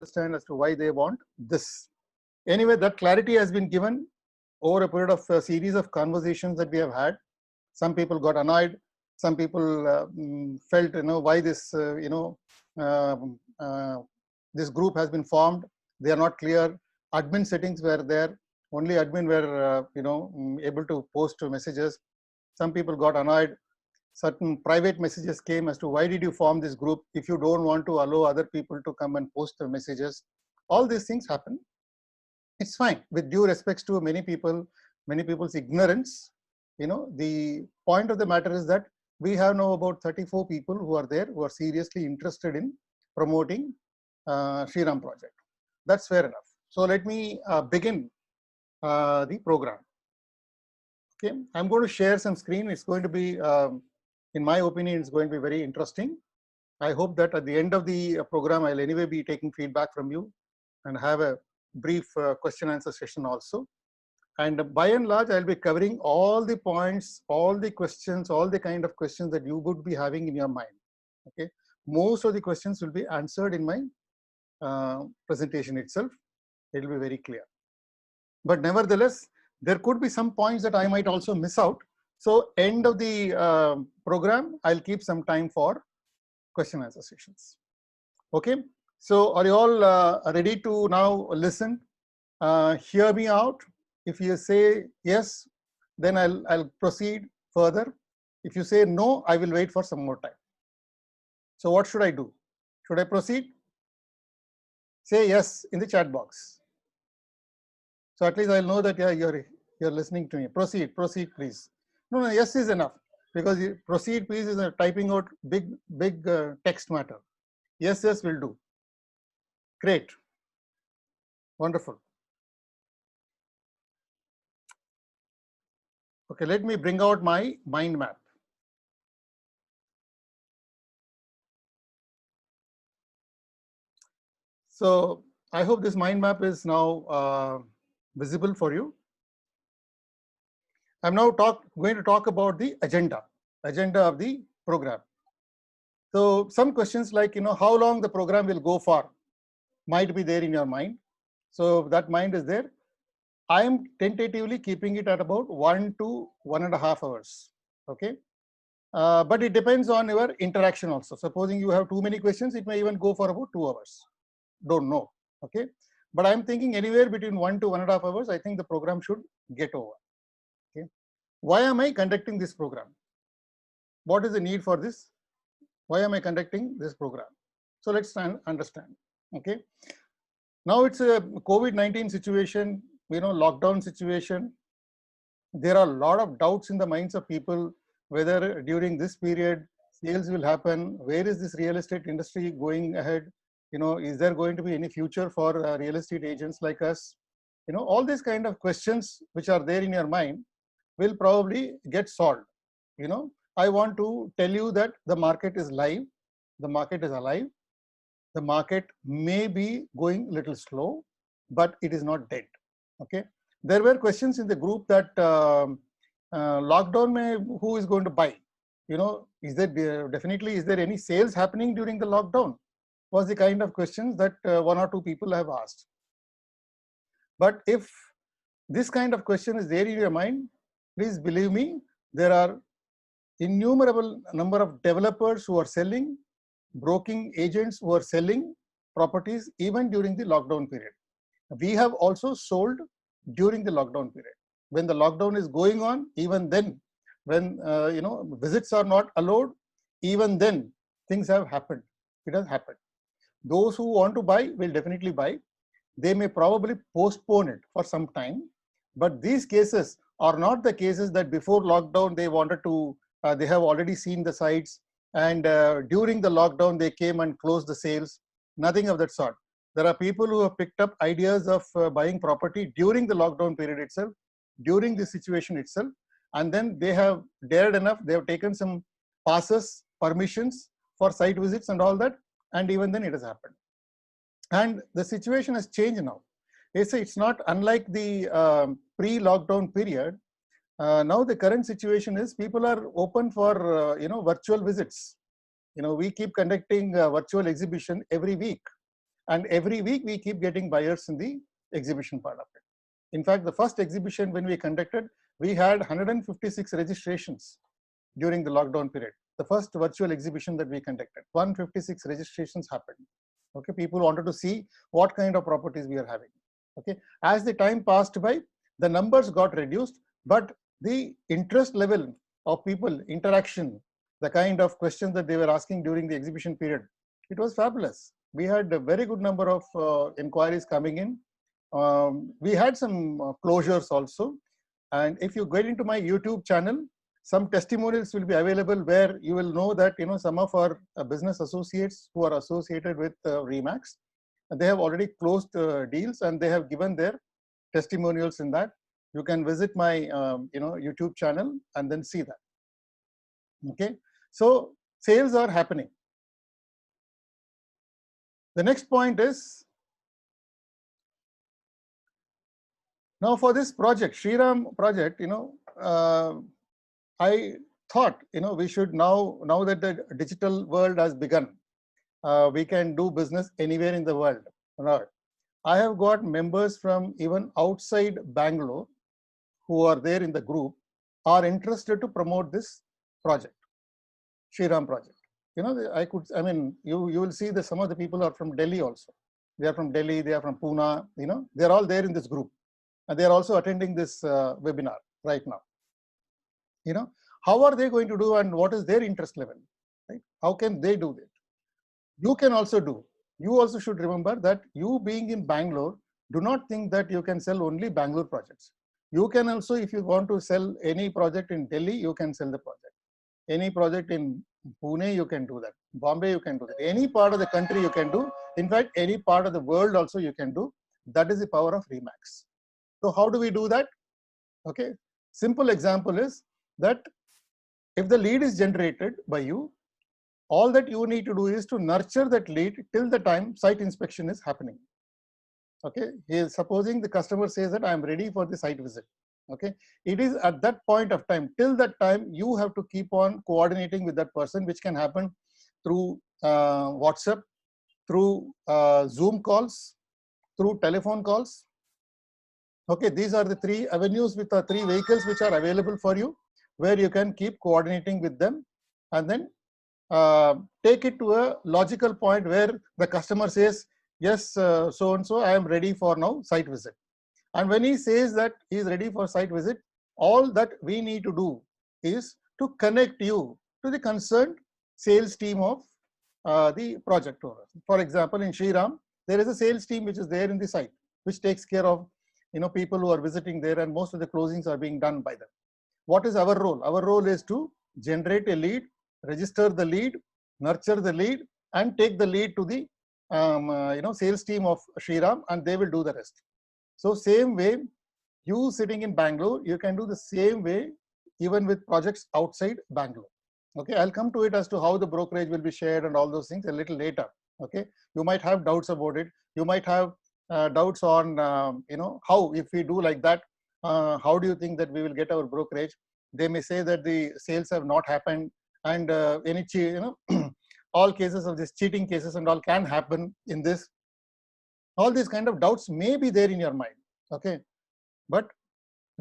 understand as to why they want this. Anyway, that clarity has been given over a period of a series of conversations that we have had. Some people got annoyed. Some people felt, why this, this group has been formed. They are not clear. Admin settings were there. Only admin were, able to post messages. Some people got annoyed. Certain private messages came as to why did you form this group if you don't want to allow other people to come and post the messages. All these things happen. It's fine, with due respects to many people's ignorance. The point of the matter is that we have now about 34 people who are there who are seriously interested in promoting Sri Ram project. That's fair enough. So let me begin the program. Okay, I'm going to share some screen. It's going to be, in my opinion, it's going to be very interesting. I hope that at the end of the program, I'll anyway be taking feedback from you and have a brief question answer session also. And by and large, I'll be covering all the points, all the questions, all the kind of questions that you would be having in your mind. Okay, most of the questions will be answered in my presentation itself. It will be very clear. But nevertheless, there could be some points that I might also miss out. So end of the program, I'll keep some time for question answer sessions. Okay, so are you all ready to now listen? Hear me out. If you say yes, then I'll proceed further. If you say no, I will wait for some more time. So what should I do? Should I proceed? Say yes in the chat box. So at least I'll know that you're listening to me. Proceed, please. No, yes is enough, because proceed, please is typing out big text matter. Yes will do. Great. Wonderful. Okay, let me bring out my mind map. So I hope this mind map is now visible for you. I'm now going to talk about the agenda of the program. So some questions like, how long the program will go for might be there in your mind. So that mind is there. I am tentatively keeping it at about 1 to 1.5 hours. Okay. But it depends on your interaction also. Supposing you have too many questions, it may even go for about 2 hours. Don't know. Okay. But I'm thinking anywhere between 1 to 1.5 hours, I think the program should get over. Okay. Why am I conducting this program? What is the need for this? Why am I conducting this program? So let's understand. Okay. Now it's a COVID-19 situation, lockdown situation. There are a lot of doubts in the minds of people whether during this period sales will happen. Where is this real estate industry going ahead? Is there going to be any future for real estate agents like us? All these kind of questions which are there in your mind will probably get solved. I want to tell you that the market is live, the market is alive. The market may be going a little slow, but it is not dead. Okay. There were questions in the group that lockdown who is going to buy? Is there definitely, is there any sales happening during the lockdown? Was the kind of questions that 1 or 2 people have asked. But if this kind of question is there in your mind, please believe me, there are innumerable number of developers who are selling, broking agents who are selling properties even during the lockdown period. We have also sold during the lockdown period. When the lockdown is going on, even then, when visits are not allowed, even then things have happened. It has happened. Those who want to buy will definitely buy. They may probably postpone it for some time, but these cases are not the cases that before lockdown they wanted to, they have already seen the sites, and during the lockdown they came and closed the sales. Nothing of that sort. There are people who have picked up ideas of buying property during the lockdown period itself, during the situation itself, and then they have dared enough, they have taken some passes, permissions for site visits and all that, and even then it has happened. And the situation has changed now. It's not unlike the pre-lockdown period. Now the current situation is people are open for virtual visits. We keep conducting virtual exhibition every week. And every week we keep getting buyers in the exhibition part of it. In fact, the first exhibition when we conducted, we had 156 registrations during the lockdown period. The first virtual exhibition that we conducted, 156 registrations happened. Okay, people wanted to see what kind of properties we are having. Okay, as the time passed by, the numbers got reduced, but the interest level of people, interaction, the kind of questions that they were asking during the exhibition period, it was fabulous. We had a very good number of inquiries coming in. We had some closures also. And if you get into my YouTube channel, some testimonials will be available where you will know that some of our business associates who are associated with Remax, they have already closed deals and they have given their testimonials in that. You can visit my YouTube channel and then see that. Okay, so sales are happening. The next point is, now for this project, Shriram project, I thought, we should now that the digital world has begun, we can do business anywhere in the world. Right. I have got members from even outside Bangalore who are there in the group, are interested to promote this project, Shriram project. You will see that some of the people are from Delhi also. They are from Delhi, they are from Pune, they are all there in this group. And they are also attending this webinar right now. How are they going to do and what is their interest level? Right? How can they do that? You can also do. You also should remember that you being in Bangalore, do not think that you can sell only Bangalore projects. You can also, if you want to sell any project in Delhi, you can sell the project. Any project in Pune, you can do that. Bombay, you can do that. Any part of the country you can do. In fact, any part of the world also you can do. That is the power of Remax. So how do we do that? Okay, simple example is that if the lead is generated by you, all that you need to do is to nurture that lead till the time site inspection is happening. Okay, supposing the customer says that I am ready for the site visit. Okay, it is at that point of time, till that time you have to keep on coordinating with that person, which can happen through WhatsApp, through Zoom calls, through telephone calls. Okay, these are the three avenues with the three vehicles which are available for you, where you can keep coordinating with them and then take it to a logical point where the customer says, yes, so and so, I am ready for now site visit. And when he says that he is ready for site visit, all that we need to do is to connect you to the concerned sales team of the project owner. For example, in Shriram, there is a sales team which is there in the site, which takes care of people who are visiting there, and most of the closings are being done by them. What is our role? Our role is to generate a lead, register the lead, nurture the lead, and take the lead to the sales team of Shriram, and they will do the rest. So same way, you sitting in Bangalore, you can do the same way even with projects outside Bangalore. Okay, I'll come to it as to how the brokerage will be shared and all those things a little later. Okay, you might have doubts about it. You might have doubts on how, if we do like that, how do you think that we will get our brokerage? They may say that the sales have not happened, and all cases of this cheating cases and all can happen in this. All these kind of doubts may be there in your mind. Okay, but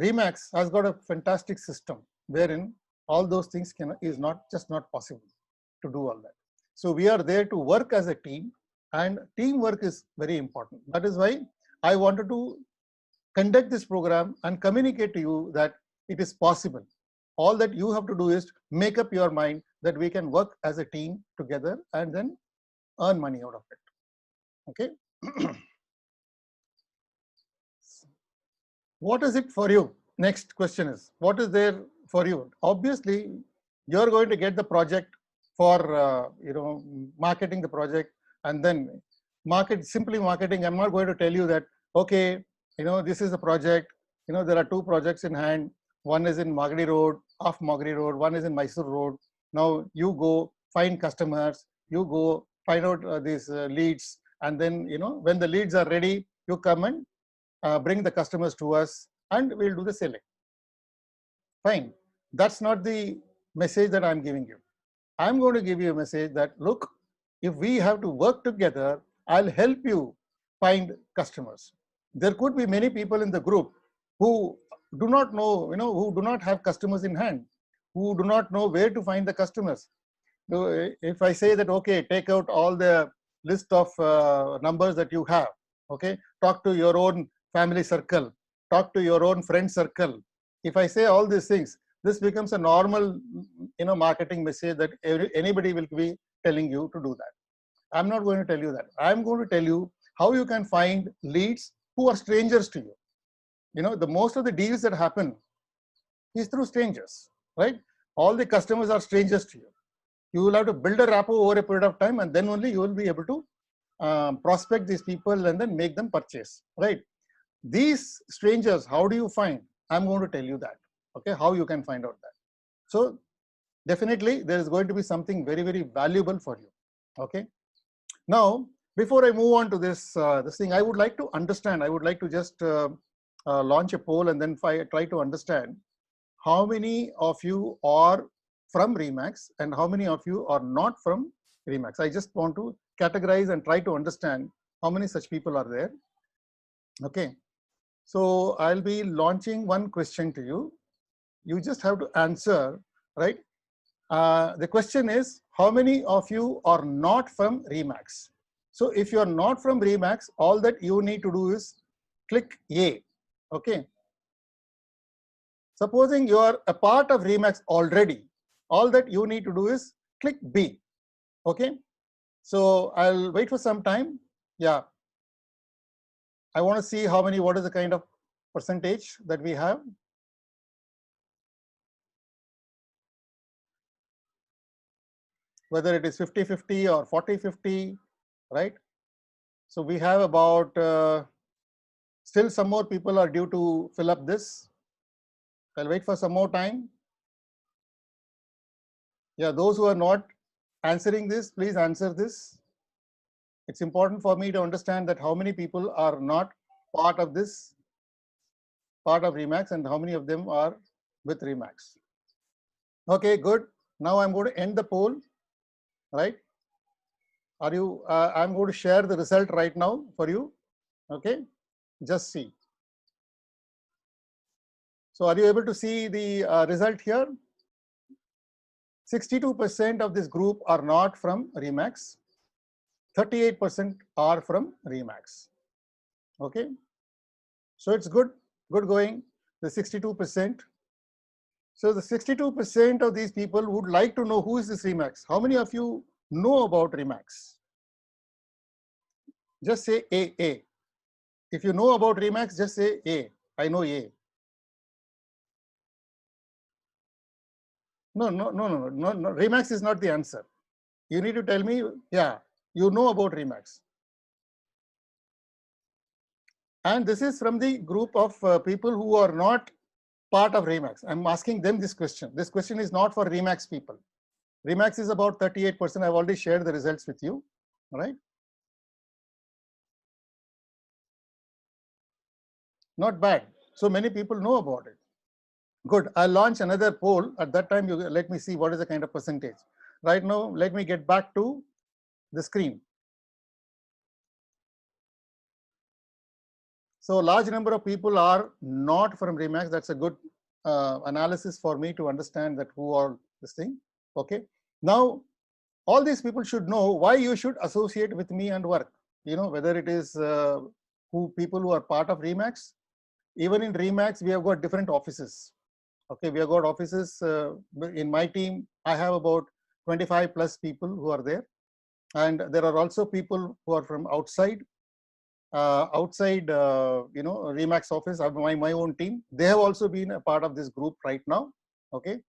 Remax has got a fantastic system wherein all those things is not possible to do all that. So we are there to work as a team, and teamwork is very important. That is why I wanted to conduct this program and communicate to you that it is possible. All that you have to do is make up your mind that we can work as a team together and then earn money out of it. Okay. What is it for you? Next question is, what is there for you? Obviously, you're going to get the project for marketing the project, and then simply marketing. I'm not going to tell you that, okay, this is a project, there are two projects in hand. One is in Magadi Road, off Magadi Road, one is in Mysore Road. Now you go find customers, you go find out these leads, and then when the leads are ready, you come and bring the customers to us, and we'll do the selling. Fine. That's not the message that I'm giving you. I'm going to give you a message that, look, if we have to work together, I'll help you find customers. There could be many people in the group who do not know, who do not have customers in hand, who do not know where to find the customers. So if I say that, okay, take out all the list of numbers that you have, okay, talk to your own family circle, talk to your own friend circle. If I say all these things, this becomes a normal, marketing message that anybody will be telling you to do that. I'm not going to tell you that. I'm going to tell you how you can find leads who are strangers to you. The most of the deals that happen is through strangers, right? All the customers are strangers to you. You will have to build a rapport over a period of time, and then only you will be able to prospect these people and then make them purchase, right? These strangers, how do you find? I'm going to tell you that, okay, how you can find out that. So definitely there is going to be something very, very valuable for you, okay? Now, before I move on to this thing, I would like to understand, I would like to just launch a poll and then try to understand how many of you are from Remax and how many of you are not from Remax. I just want to categorize and try to understand how many such people are there. Okay, so I'll be launching one question to you. You just have to answer, right? The question is, how many of you are not from Remax? So if you are not from Remax, all that you need to do is click A, okay? Supposing you are a part of Remax already, all that you need to do is click B, okay? So I'll wait for some time. Yeah, I want to see how many, what is the kind of percentage that we have. Whether it is 50-50 or 40-50, right? So we have about, still some more people are due to fill up this. I'll wait for some more time. Yeah, those who are not answering this, please answer this. It's important for me to understand that how many people are not part of this, part of Remax, and how many of them are with Remax. Okay, good. Now I'm going to end the poll, right? Are you, I'm going to share the result right now for you. Okay, just see. So are you able to see the result here? 62% of this group are not from Remax. 38% are from Remax. Okay, so it's good going, the 62%. So the 62% of these people would like to know who is this Remax. How many of you know about Remax? Just say A. If you know about Remax, just say A. I know A. No. Remax is not the answer. You need to tell me, yeah, you know about Remax. And this is from the group of people who are not part of Remax. I'm asking them this question. This question is not for Remax people. Remax is about 38%. I've already shared the results with you, all right? Not bad. So many people know about it. Good. I'll launch another poll. At that time, you let me see what is the kind of percentage. Right now, let me get back to the screen. So a large number of people are not from Remax. That's a good analysis for me to understand that who are this thing. Okay. Now, all these people should know why you should associate with me and work. Whether it is people who are part of Remax. Even in Remax, we have got different offices. Okay, we have got offices in my team. I have about 25 plus people who are there, and there are also people who are from outside. Remax office. I have my own team. They have also been a part of this group right now. Okay,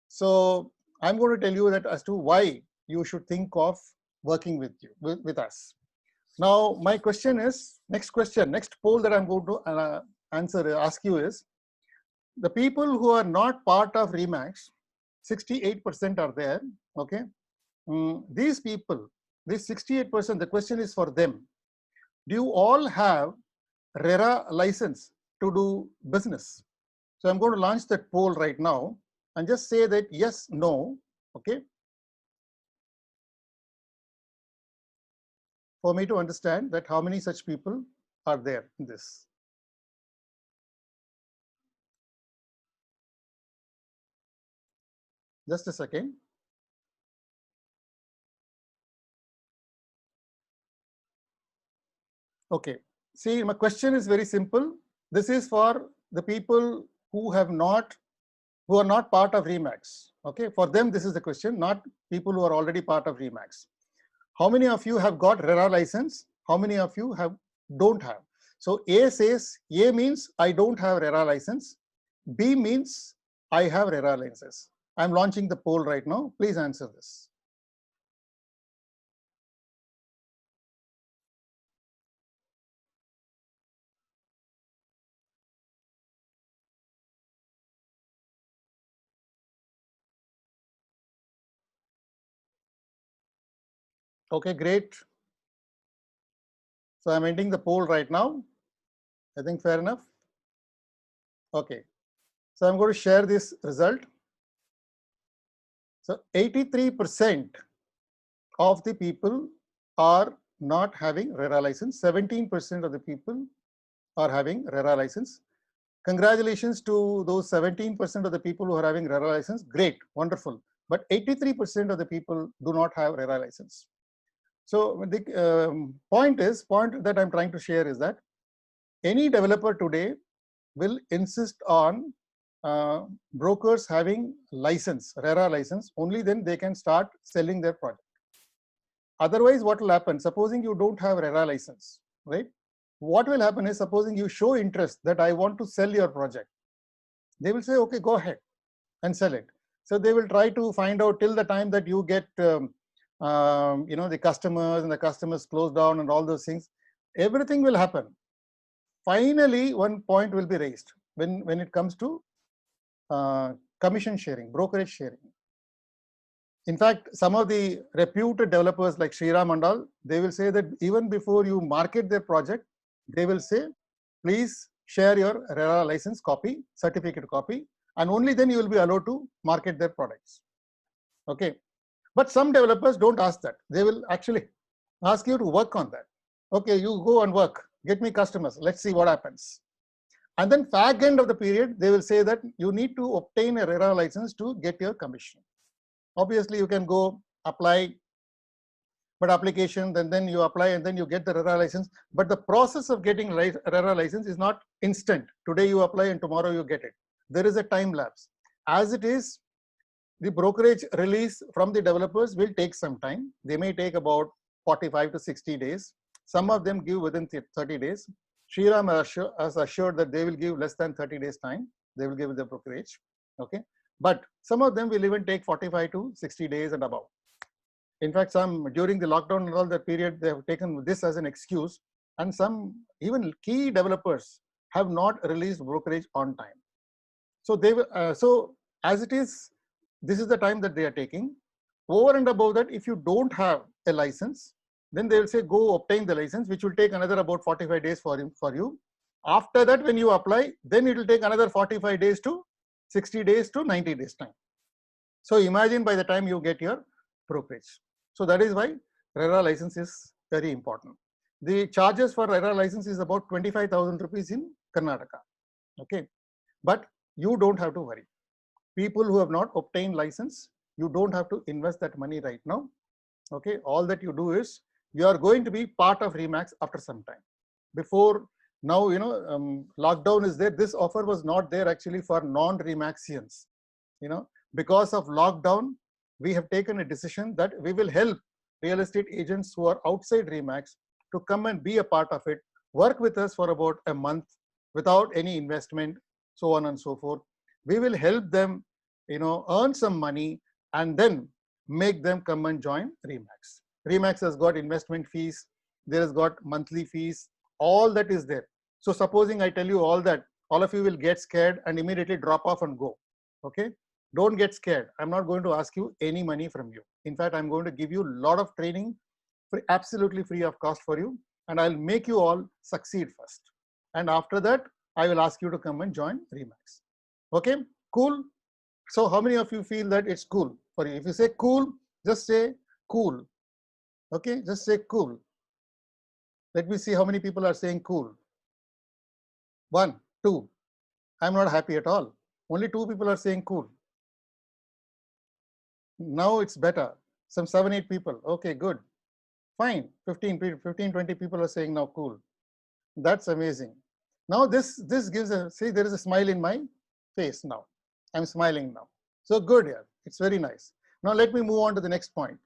so I'm going to tell you that as to why you should think of working with us. Now, my question is, next poll that I'm going to ask you is, the people who are not part of Remax, 68% are there, okay? These people, this 68%, the question is for them. Do you all have RERA license to do business? So I'm going to launch that poll right now and just say that yes, no, okay? for me to understand that how many such people are there in this. Just a second. Okay. See, my question is very simple. This is for the people who are not part of Remax. Okay. For them, this is the question, not people who are already part of Remax. How many of you have got RERA license? How many of you don't have? So A means I don't have RERA license. B means I have RERA license. I'm launching the poll right now. Please answer this. Okay, great. So I'm ending the poll right now. I think fair enough. Okay. So I'm going to share this result. So 83% of the people are not having RERA license. 17% of the people are having RERA license. Congratulations to those 17% of the people who are having RERA license. Great, wonderful. But 83% of the people do not have RERA license. So the point that I'm trying to share is that any developer today will insist on brokers having license, RERA license. Only then they can start selling their project. Otherwise, what will happen? Supposing you don't have RERA license, right? What will happen is, supposing you show interest that I want to sell your project, they will say, okay, go ahead and sell it. So they will try to find out till the time that you get the customers, and the customers close down and all those things. Everything will happen. Finally, one point will be raised when it comes to commission sharing, brokerage sharing. In fact, some of the reputed developers like Sriram and all, they will say that even before you market their project, they will say, please share your RERA license copy, certificate copy, and only then you will be allowed to market their products. Okay. But some developers don't ask that. They will actually ask you to work on that. Okay, you go and work, get me customers, let's see what happens. And then fag end of the period, they will say that you need to obtain a RERA license to get your commission. Obviously, you can go apply, but application, then you apply and then you get the RERA license. But the process of getting RERA license is not instant. Today you apply and tomorrow you get it. There is a time lapse. As it is, the brokerage release from the developers will take some time. They may take about 45 to 60 days. Some of them give within 30 days. Sriram has assured that they will give less than 30 days time. They will give the brokerage. Okay. But some of them will even take 45 to 60 days and above. In fact, some during the lockdown and all that period, they have taken this as an excuse. And some even key developers have not released brokerage on time. So so as it is, this is the time that they are taking. Over and above that, if you don't have a license, then they will say, go obtain the license, which will take another about 45 days for you. After that, when you apply, then it will take another 45 days to 60 days to 90 days time. So imagine by the time you get your brokerage. So that is why RERA license is very important. The charges for RERA license is about 25,000 rupees in Karnataka. Okay. But you don't have to worry. People who have not obtained license, you don't have to invest that money right now. Okay, all that you do is you are going to be part of Remax after some time. Before now, lockdown is there. This offer was not there actually for non-Remaxians. Because of lockdown, we have taken a decision that we will help real estate agents who are outside Remax to come and be a part of it, work with us for about a month without any investment, so on and so forth. We will help them, earn some money and then make them come and join Remax. Remax has got investment fees. There has got monthly fees. All that is there. So supposing I tell you all that, all of you will get scared and immediately drop off and go. Okay. Don't get scared. I'm not going to ask you any money from you. In fact, I'm going to give you a lot of training absolutely free of cost for you. And I'll make you all succeed first. And after that, I will ask you to come and join Remax. Okay, cool. So how many of you feel that it's cool for you? If you say cool, just say cool. Okay, just say cool. Let me see how many people are saying cool. 1, 2. I'm not happy at all. Only 2 people are saying cool. Now it's better. Some 7, 8 people. Okay, good. Fine. 15, 20 people are saying now cool. That's amazing. Now this gives a, see, there is a smile in my face now. I'm smiling now. So good, yeah. It's very nice. Now let me move on to the next point.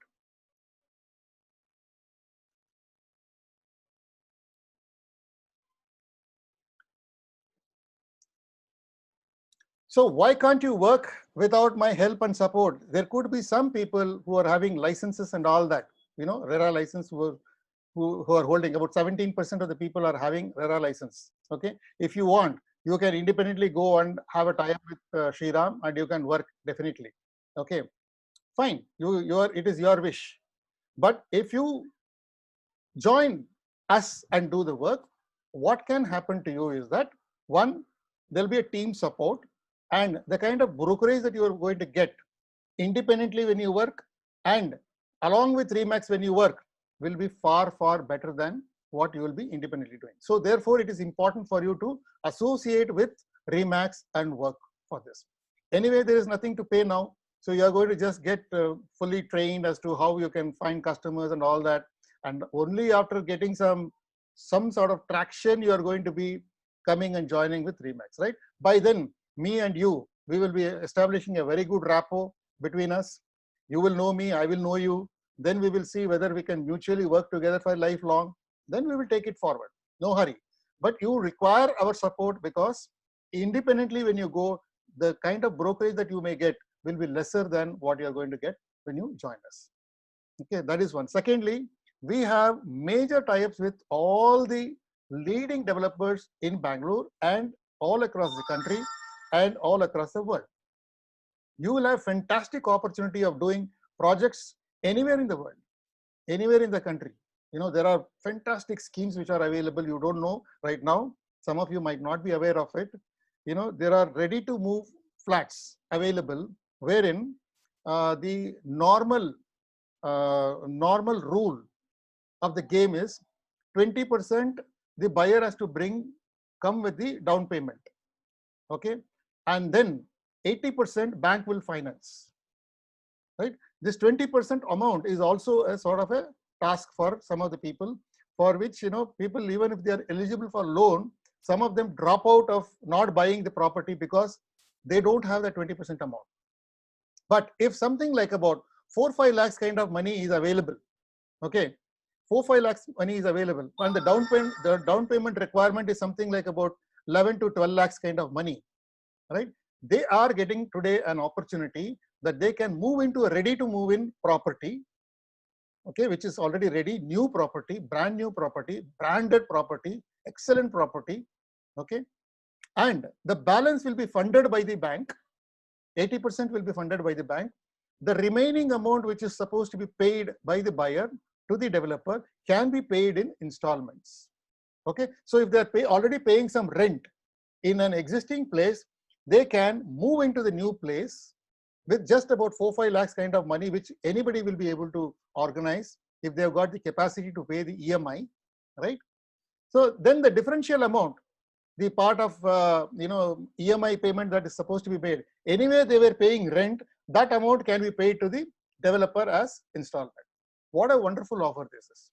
So why can't you work without my help and support? There could be some people who are having licenses and all that, you know, RERA license, who are holding about 17% of the people are having RERA license. Okay, if you want, you can independently go and have a tie-up with Shriram and you can work definitely. Okay, fine. It is your wish. But if you join us and do the work, what can happen to you is that, one, there'll be a team support, and the kind of brokerage that you are going to get independently when you work and along with Remax when you work will be far, far better than what you will be independently doing. So therefore, it is important for you to associate with Remax and work for this. Anyway, there is nothing to pay now. So you are going to just get fully trained as to how you can find customers and all that. And only after getting some sort of traction, you are going to be coming and joining with Remax, right? By then, me and you, we will be establishing a very good rapport between us. You will know me, I will know you. Then we will see whether we can mutually work together for lifelong. Then we will take it forward. No hurry. But you require our support, because independently when you go, the kind of brokerage that you may get will be lesser than what you are going to get when you join us. Okay, that is one. Secondly, we have major tie-ups with all the leading developers in Bangalore and all across the country and all across the world. You will have fantastic opportunity of doing projects anywhere in the world, anywhere in the country. You know, there are fantastic schemes which are available. You don't know right now. Some of you might not be aware of it. You know, there are ready to move flats available, wherein the normal rule of the game is 20% the buyer has to come with the down payment. Okay, and then 80% bank will finance, right? This 20% amount is also a sort of a task for some of the people, for which, you know, people, even if they are eligible for loan, some of them drop out of not buying the property because they don't have the 20% amount. But if something like about 4-5 lakhs kind of money is available, okay, 4-5 lakhs money is available, and the down payment requirement is something like about 11 to 12 lakhs kind of money, right? They are getting today an opportunity that they can move into a ready to move in property, okay, which is already ready, new property, brand new property, branded property, excellent property, okay, and the balance will be funded by the bank. 80% will be funded by the bank. The remaining amount, which is supposed to be paid by the buyer to the developer, can be paid in installments. Okay, so if they are already paying some rent in an existing place, they can move into the new place with just about 4-5 lakhs kind of money, which anybody will be able to organize if they have got the capacity to pay the EMI, right? So then the differential amount, the part of EMI payment that is supposed to be paid, anyway they were paying rent, that amount can be paid to the developer as installment. What a wonderful offer this is.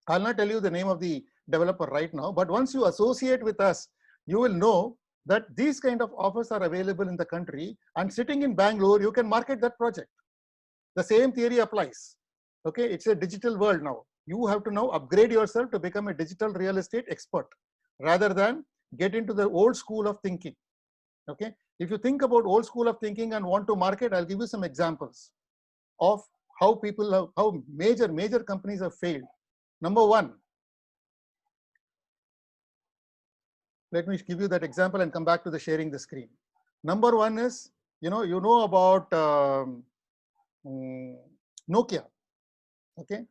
I'll not tell you the name of the developer right now, but once you associate with us, you will know that these kind of offers are available in the country, and sitting in Bangalore, you can market that project. The same theory applies. Okay, it's a digital world now. You have to now upgrade yourself to become a digital real estate expert rather than get into the old school of thinking. Okay, if you think about old school of thinking and want to market, I'll give you some examples of how people have, how major companies have failed. Number one, let me give you that example and come back to the sharing the screen. Number one is, you know about Nokia. Okay,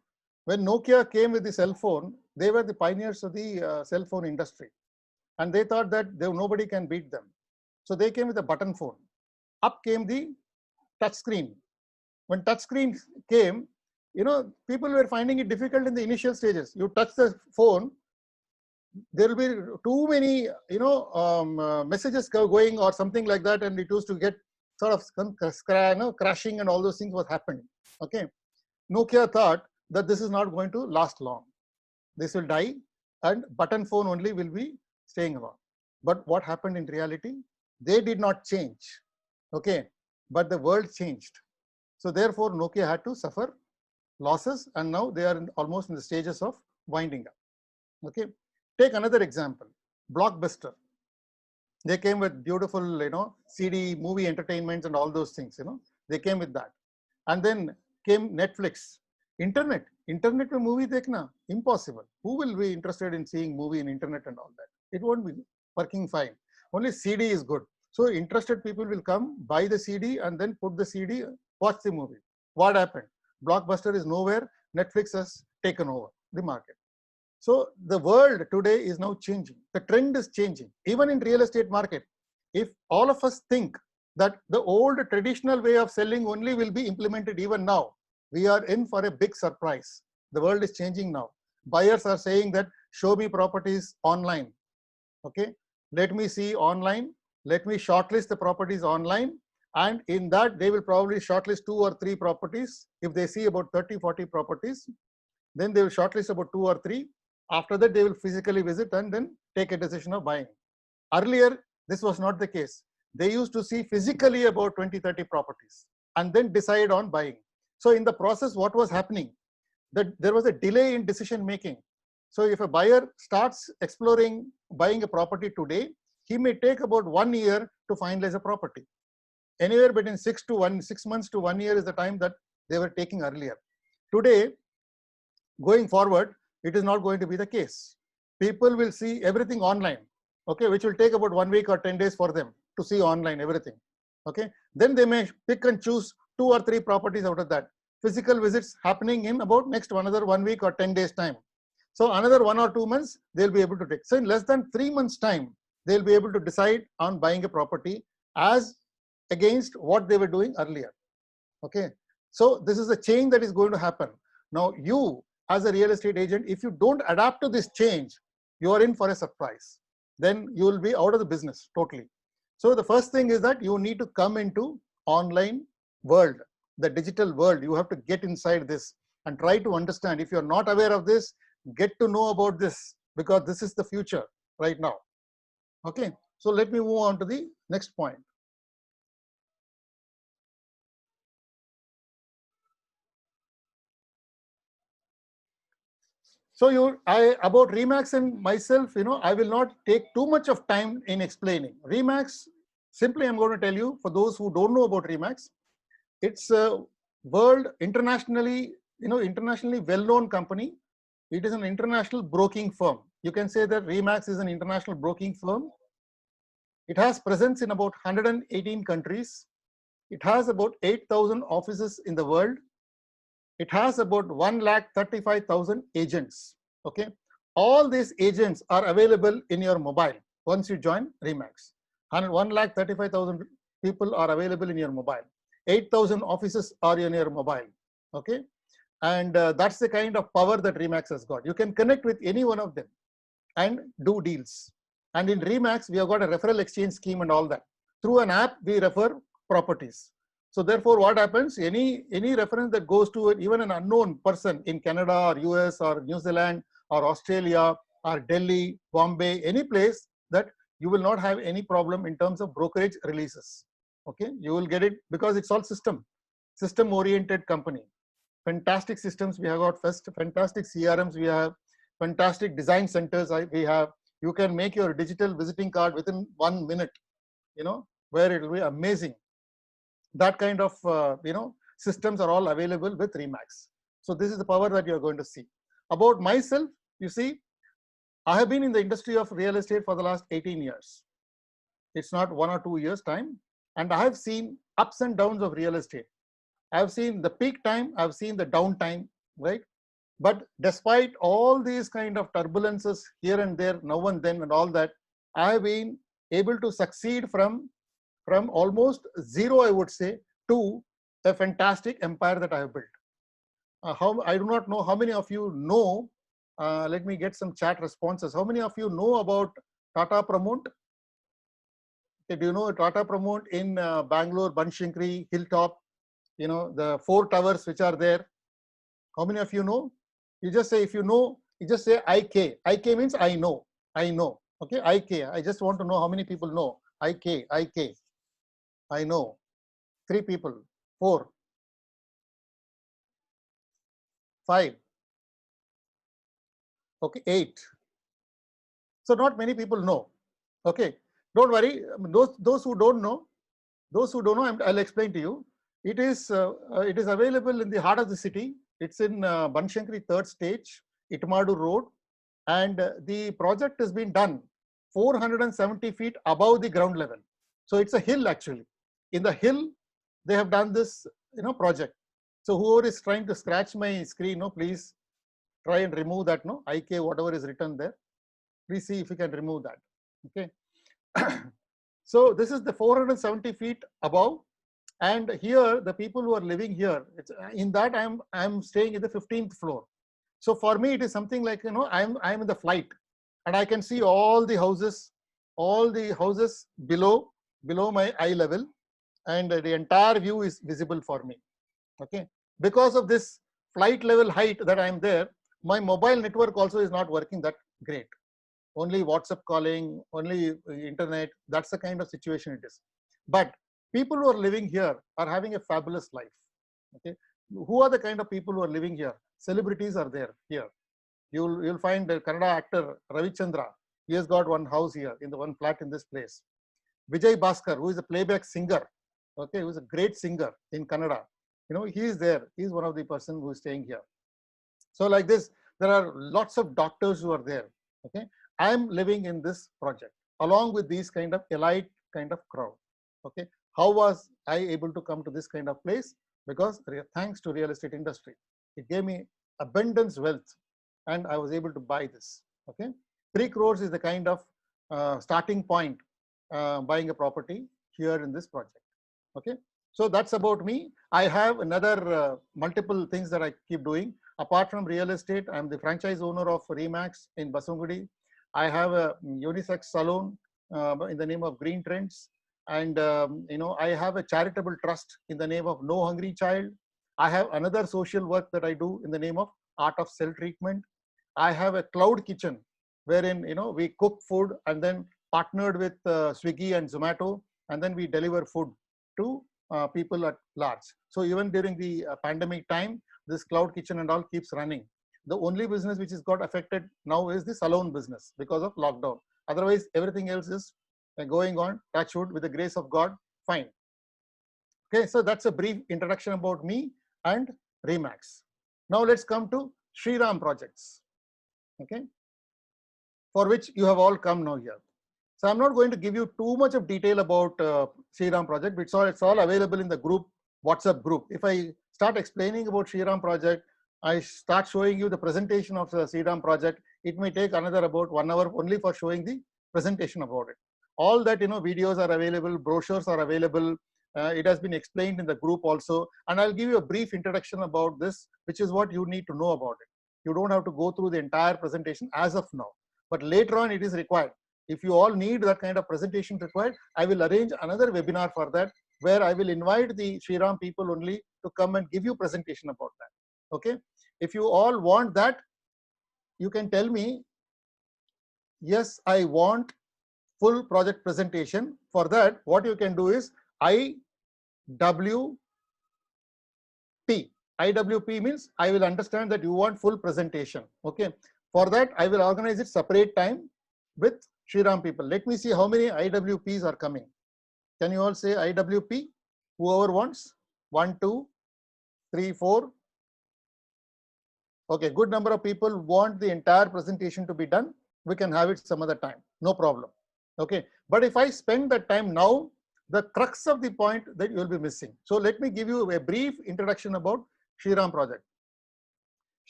when Nokia came with the cell phone, they were the pioneers of the cell phone industry, and they thought that nobody can beat them. So they came with a button phone. Up came the touch screen. When touch screen came, people were finding it difficult in the initial stages. You touch the phone, there will be too many, messages going or something like that, and it used to get sort of crashing and all those things was happening. Okay, Nokia thought that this is not going to last long. This will die, and button phone only will be staying along. But what happened in reality? They did not change. Okay, but the world changed. So therefore, Nokia had to suffer losses, and now they are almost in the stages of winding up. Okay, take another example, Blockbuster. They came with beautiful, CD, movie entertainments and all those things, they came with that. And then came Netflix. Internet में movie देखना, impossible. Who will be interested in seeing movie in internet and all that? It won't be working fine. Only CD is good. So interested people will come, buy the CD, and then put the CD, watch the movie. What happened? Blockbuster is nowhere. Netflix has taken over the market. So the world today is now changing. The trend is changing. Even in real estate market, if all of us think that the old traditional way of selling only will be implemented even now, we are in for a big surprise. The world is changing now. Buyers are saying that show me properties online. Okay, let me see online. Let me shortlist the properties online. And in that, they will probably shortlist 2 or 3 properties. If they see about 30, 40 properties, then they will shortlist about 2 or 3. After that, they will physically visit and then take a decision of buying. Earlier, this was not the case. They used to see physically about 20, 30 properties and then decide on buying. So in the process, what was happening? That there was a delay in decision making. So if a buyer starts exploring buying a property today, he may take about 1 year to finalize a property. Anywhere between 6 months to 1 year is the time that they were taking earlier. Today, going forward, it is not going to be the case. People will see everything online, okay, which will take about 1 week or 10 days for them to see online everything. Okay, then they may pick and choose 2 or 3 properties out of that. Physical visits happening in about next another 1 week or 10 days time. So another 1 or 2 months they'll be able to take. So in less than 3 months time, they'll be able to decide on buying a property as against what they were doing earlier. Okay, so this is a change that is going to happen. Now you as a real estate agent, if you don't adapt to this change, you are in for a surprise. Then you will be out of the business totally. So the first thing is that you need to come into online world, the digital world. You have to get inside this and try to understand. If you're not aware of this, get to know about this, because this is the future right now. Okay, so let me move on to the next point. So about Remax and myself, I will not take too much of time in explaining. Remax, simply I'm going to tell you, for those who don't know about Remax, it's a world internationally well-known company. It is an international broking firm. You can say that Remax is an international broking firm. It has presence in about 118 countries. It has about 8,000 offices in the world. It has about 1,35,000 agents. Okay, all these agents are available in your mobile once you join Remax. 1,35,000 people are available in your mobile. 8,000 offices are in your mobile. Okay, and that's the kind of power that Remax has got. You can connect with any one of them and do deals. And in Remax, we have got a referral exchange scheme and all that. Through an app, we refer properties. So therefore, what happens? Any reference that goes to even an unknown person in Canada or US or New Zealand or Australia or Delhi, Bombay, any place, that you will not have any problem in terms of brokerage releases. Okay, you will get it because it's all system-oriented company. Fantastic systems we have got. First, fantastic CRMs we have. Fantastic design centers we have. You can make your digital visiting card within 1 minute. Where it will be amazing. That kind of systems are all available with Remax. So this is the power that you are going to see. About myself, you see, I have been in the industry of real estate for the last 18 years. It's not 1 or 2 years time, and I have seen ups and downs of real estate. I have seen the peak time, I have seen the down time, right? But despite all these kind of turbulences here and there, now and then, and all that, I have been able to succeed from almost zero, I would say, to a fantastic empire that I have built. How I do not know how many of you know. Let me get some chat responses. How many of you know about Tata Pramont? Okay, do you know Tata Pramont in Bangalore, Banshankari, Hilltop? You know the 4 towers which are there. How many of you know? You just say, if you know, you just say IK. IK means I know. I know. Okay, IK. I just want to know how many people know. IK, IK. I know. 3 people, 4, 5. Okay, 8. So not many people know. Okay, don't worry. Those who don't know, I'll explain to you. It is available in the heart of the city. It's in Banshankari 3rd stage, Itmadu Road, and the project has been done 470 feet above the ground level. So it's a hill actually. In the hill, they have done this project. So whoever is trying to scratch my screen, please try and remove that. IK, whatever is written there. Please see if you can remove that. Okay. So this is the 470 feet above, and here the people who are living here, in that I'm staying in the 15th floor. So for me it is something like I'm in the flight, and I can see all the houses below my eye level, and the entire view is visible for me. Okay, because of this flight level height that I'm there, my mobile network also is not working that great. Only WhatsApp calling, only internet. That's the kind of situation it is. But people who are living here are having a fabulous life. Okay, who are the kind of people who are living here? Celebrities are there here. You'll find the Kannada actor Ravichandra. He has got one house here in the one flat in this place. Vijay Bhaskar, who is a playback singer. Okay, who is a great singer in Kannada. He is there. He is one of the person who is staying here. So like this, there are lots of doctors who are there. Okay, I am living in this project along with these kind of elite kind of crowd. Okay, how was I able to come to this kind of place? Because thanks to real estate industry, it gave me abundance wealth, and I was able to buy this. Okay, 3 crores is the kind of starting point buying a property here in this project. Okay, so that's about me. I have another multiple things that I keep doing. Apart from real estate, I'm the franchise owner of Remax in Basungudi. I have a unisex salon in the name of Green Trends. And, I have a charitable trust in the name of No Hungry Child. I have another social work that I do in the name of Art of Cell Treatment. I have a cloud kitchen wherein, we cook food and then partnered with Swiggy and Zomato, and then we deliver food to people at large. So even during the pandemic time, this cloud kitchen and all keeps running. The only business which has got affected now is the salon business because of lockdown. Otherwise, everything else is going on, touch wood, with the grace of God, fine. Okay, so that's a brief introduction about me and Remax. Now let's come to Shriram projects. Okay, for which you have all come now here. So I'm not going to give you too much of detail about Shriram project. It's all available in the group, WhatsApp group. If I start explaining about Shriram project, I start showing you the presentation of the Shriram project, it may take another about 1 hour only for showing the presentation about it. All that, videos are available, brochures are available. It has been explained in the group also. And I'll give you a brief introduction about this, which is what you need to know about it. You don't have to go through the entire presentation as of now, but later on it is required. If you all need that kind of presentation required, I will arrange another webinar for that, where I will invite the Shriram people only to come and give you presentation about that. Okay. If you all want that, you can tell me, yes, I want full project presentation. For that, what you can do is IWP. IWP means I will understand that you want full presentation. Okay. For that, I will organize it separate time with Shriram people. Let me see how many IWPs are coming. Can you all say IWP? Whoever wants. 1, 2, 3, 4. Okay, good number of people want the entire presentation to be done. We can have it some other time. No problem. Okay, but if I spend that time now, the crux of the point that you will be missing. So let me give you a brief introduction about Shriram project.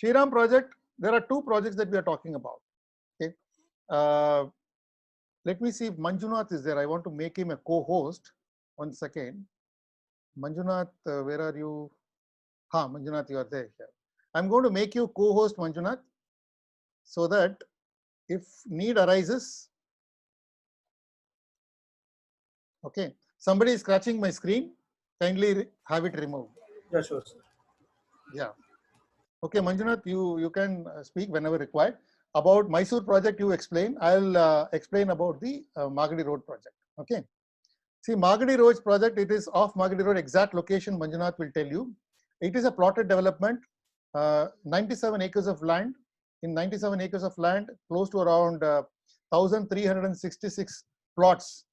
Shriram project, there are 2 projects that we are talking about. Okay. Let me see if Manjunath is there. I want to make him a co-host. 1 second. Manjunath, where are you? Manjunath, you are there. Here. I'm going to make you co-host, Manjunath, so that if need arises, okay, somebody is scratching my screen, kindly have it removed. Yeah, sure, sir. Yeah. Okay, Manjunath, you can speak whenever required. About Mysore project, you explain. I'll explain about the Magadi Road project. Okay. See, Magadi Road project, it is off Magadi Road, exact location Manjunath will tell you. It is a plotted development, 97 acres of land. In 97 acres of land, close to around 1,366 plots,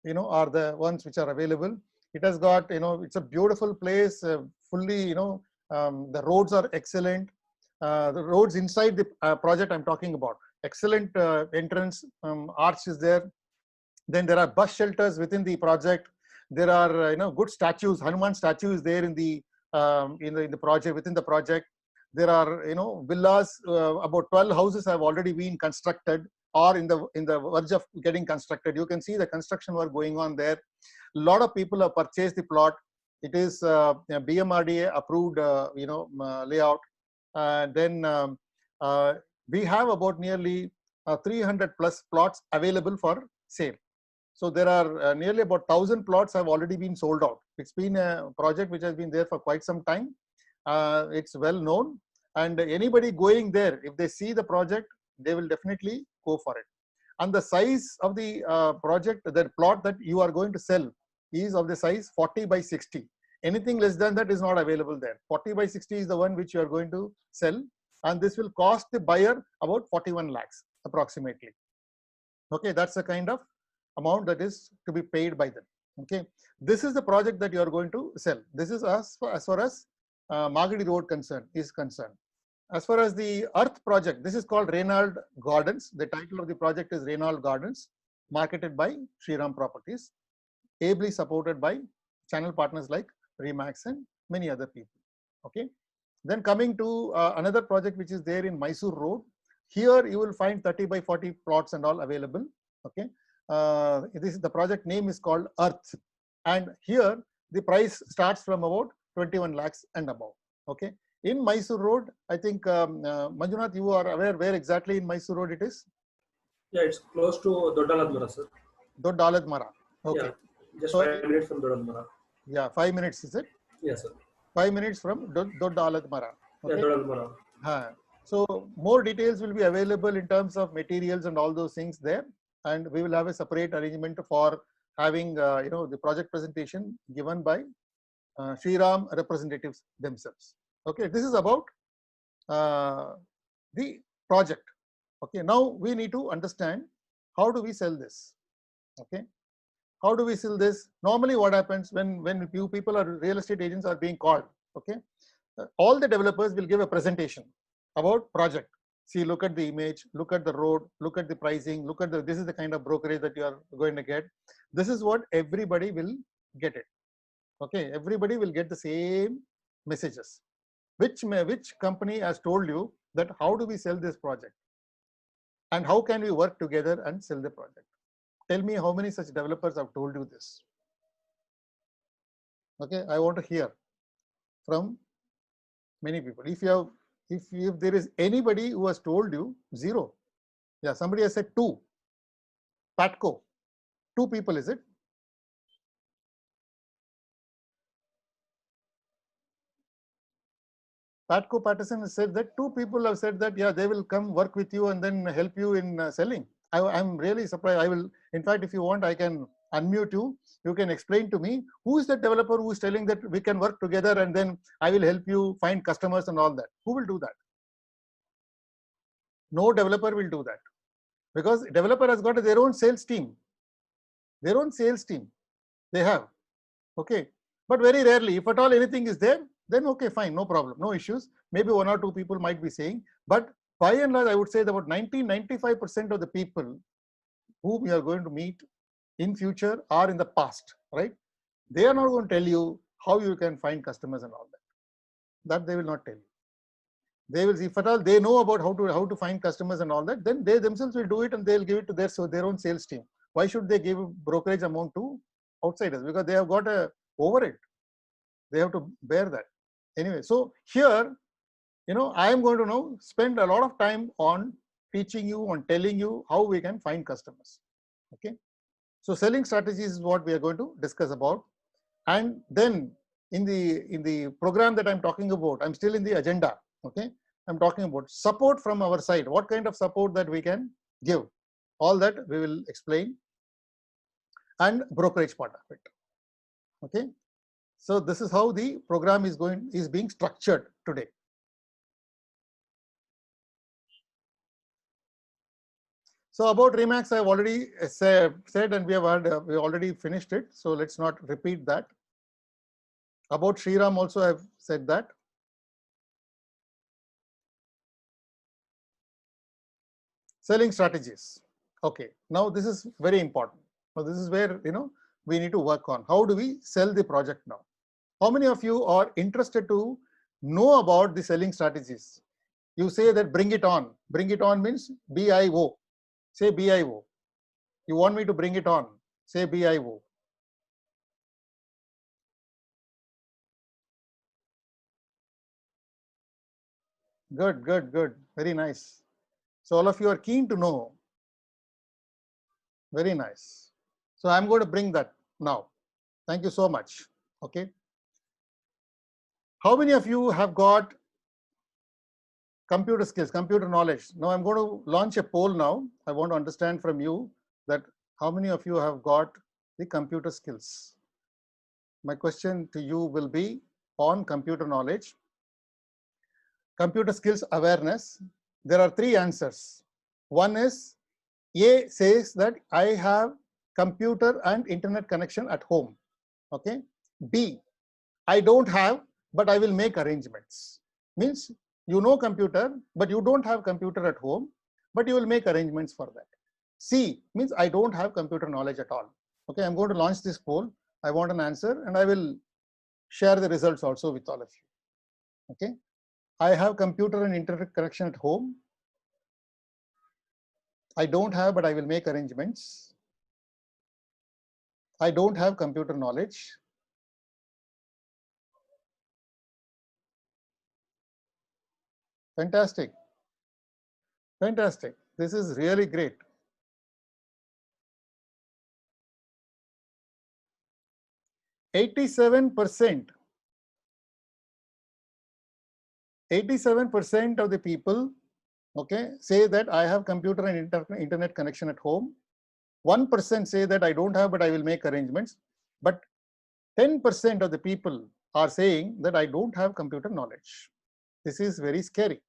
are the ones which are available. It has got, it's a beautiful place, fully, the roads are excellent. The roads inside the project I'm talking about, excellent entrance, arch is there. Then there are bus shelters within the project. There are, good statues. Hanuman statue is there in the in the project, within the project. There are, villas. About 12 houses have already been constructed or in the verge of getting constructed. You can see the construction work going on there. A lot of people have purchased the plot. It is BMRDA approved, layout. Then we have about nearly 300 plus plots available for sale. So there are nearly about 1,000 plots have already been sold out. It's been a project which has been there for quite some time. It's well known, and anybody going there, if they see the project, they will definitely go for it. And the size of the project, the plot that you are going to sell is of the size 40 by 60. Anything less than that is not available there. 40 by 60 is the one which you are going to sell, and this will cost the buyer about 41 lakhs approximately. Okay, that's the kind of amount that is to be paid by them. Okay, this is the project that you are going to sell. This is as far as Magadi Road is concerned. As far as the Earth project, this is called Reynald Gardens. The title of the project is Reynald Gardens, marketed by Shriram Properties, ably supported by channel partners like Remax and many other people. Okay, then coming to another project which is there in Mysore Road. Here you will find 30 by 40 plots and all available. Okay, the project name is called Earth, and here the price starts from about 21 lakhs and above. Okay, in Mysore Road, I think Manjunath, you are aware where exactly in Mysore Road it is? Yeah, it's close to Dodaladmara, sir. Dodaladmara. Okay, Yeah, just so 5 minutes from Dodaladmara. yeah, 5 minutes is it? Yes, sir. 5 minutes from Dodaladmara. Yeah, Okay. Dodaladmara. So more details will be available in terms of materials and all those things there, and we will have a separate arrangement for having the project presentation given by Shriram representatives themselves. Okay, this is about the project. Okay, now we need to understand how do we sell this. Okay, how do we sell this? Normally, what happens when you people are real estate agents are being called? Okay, all the developers will give a presentation about project. See, look at the image, look at the road, look at the pricing, look at this is the kind of brokerage that you are going to get. This is what everybody will get it. Okay, everybody will get the same messages. Which company has told you that how do we sell this project? And how can we work together and sell the project? Tell me how many such developers have told you this. Okay, I want to hear from many people. If there is anybody who has told you, zero. Yeah, somebody has said two. Patco, two people, is it? Patco Patterson has said that two people have said that, yeah, they will come work with you and then help you in selling. I'm really surprised. I will, in fact, if you want, I can unmute you. You can explain to me who is the developer who is telling that we can work together and then I will help you find customers and all that. Who will do that? No developer will do that, because developer has got their own sales team. Their own sales team they have. Okay, but very rarely, if at all anything is there, then okay, fine, no problem, no issues. Maybe one or two people might be saying, but by and large, I would say that about 90-95% of the people whom we are going to meet in future or in the past, right? They are not going to tell you how you can find customers and all that. That they will not tell you. They will, if at all they know about how to find customers and all that, then they themselves will do it and they'll give it to their own sales team. Why should they give brokerage amount to outsiders? Because they have got a over it. They have to bear that. Anyway, so here I am going to now spend a lot of time on teaching you, on telling you how we can find customers. Okay. So selling strategies is what we are going to discuss about. And then in the program that I'm talking about, I'm still in the agenda. Okay. I'm talking about support from our side. What kind of support that we can give? All that we will explain. And brokerage part of it. Okay. So this is how the program is being structured today. So about Remax, I've already said, and we already finished it. So let's not repeat that. About Shriram also I've said that. Selling strategies. Okay, now this is very important. So this is where we need to work on. How do we sell the project now? How many of you are interested to know about the selling strategies? You say that bring it on. Bring it on means BIO. Say BIO. You want me to bring it on? Say BIO. Good, good, good. Very nice. So all of you are keen to know. Very nice. So I'm going to bring that now. Thank you so much. Okay. How many of you have got computer skills, computer knowledge? Now I'm going to launch a poll now. I want to understand from you that how many of you have got the computer skills? My question to you will be on computer knowledge, computer skills awareness. There are three answers. One is A says that I have computer and internet connection at home. Okay. B, I don't have, but I will make arrangements. Means you know computer, but you don't have computer at home, but you will make arrangements for that. C means I don't have computer knowledge at all. Okay, I'm going to launch this poll. I want an answer and I will share the results also with all of you. Okay, I have computer and internet connection at home. I don't have, but I will make arrangements. I don't have computer knowledge. Fantastic. Fantastic. This is really great. 87% of the people, okay, say that I have computer and internet connection at home. 1% say that I don't have, but I will make arrangements. But 10% of the people are saying that I don't have computer knowledge. This is very scary.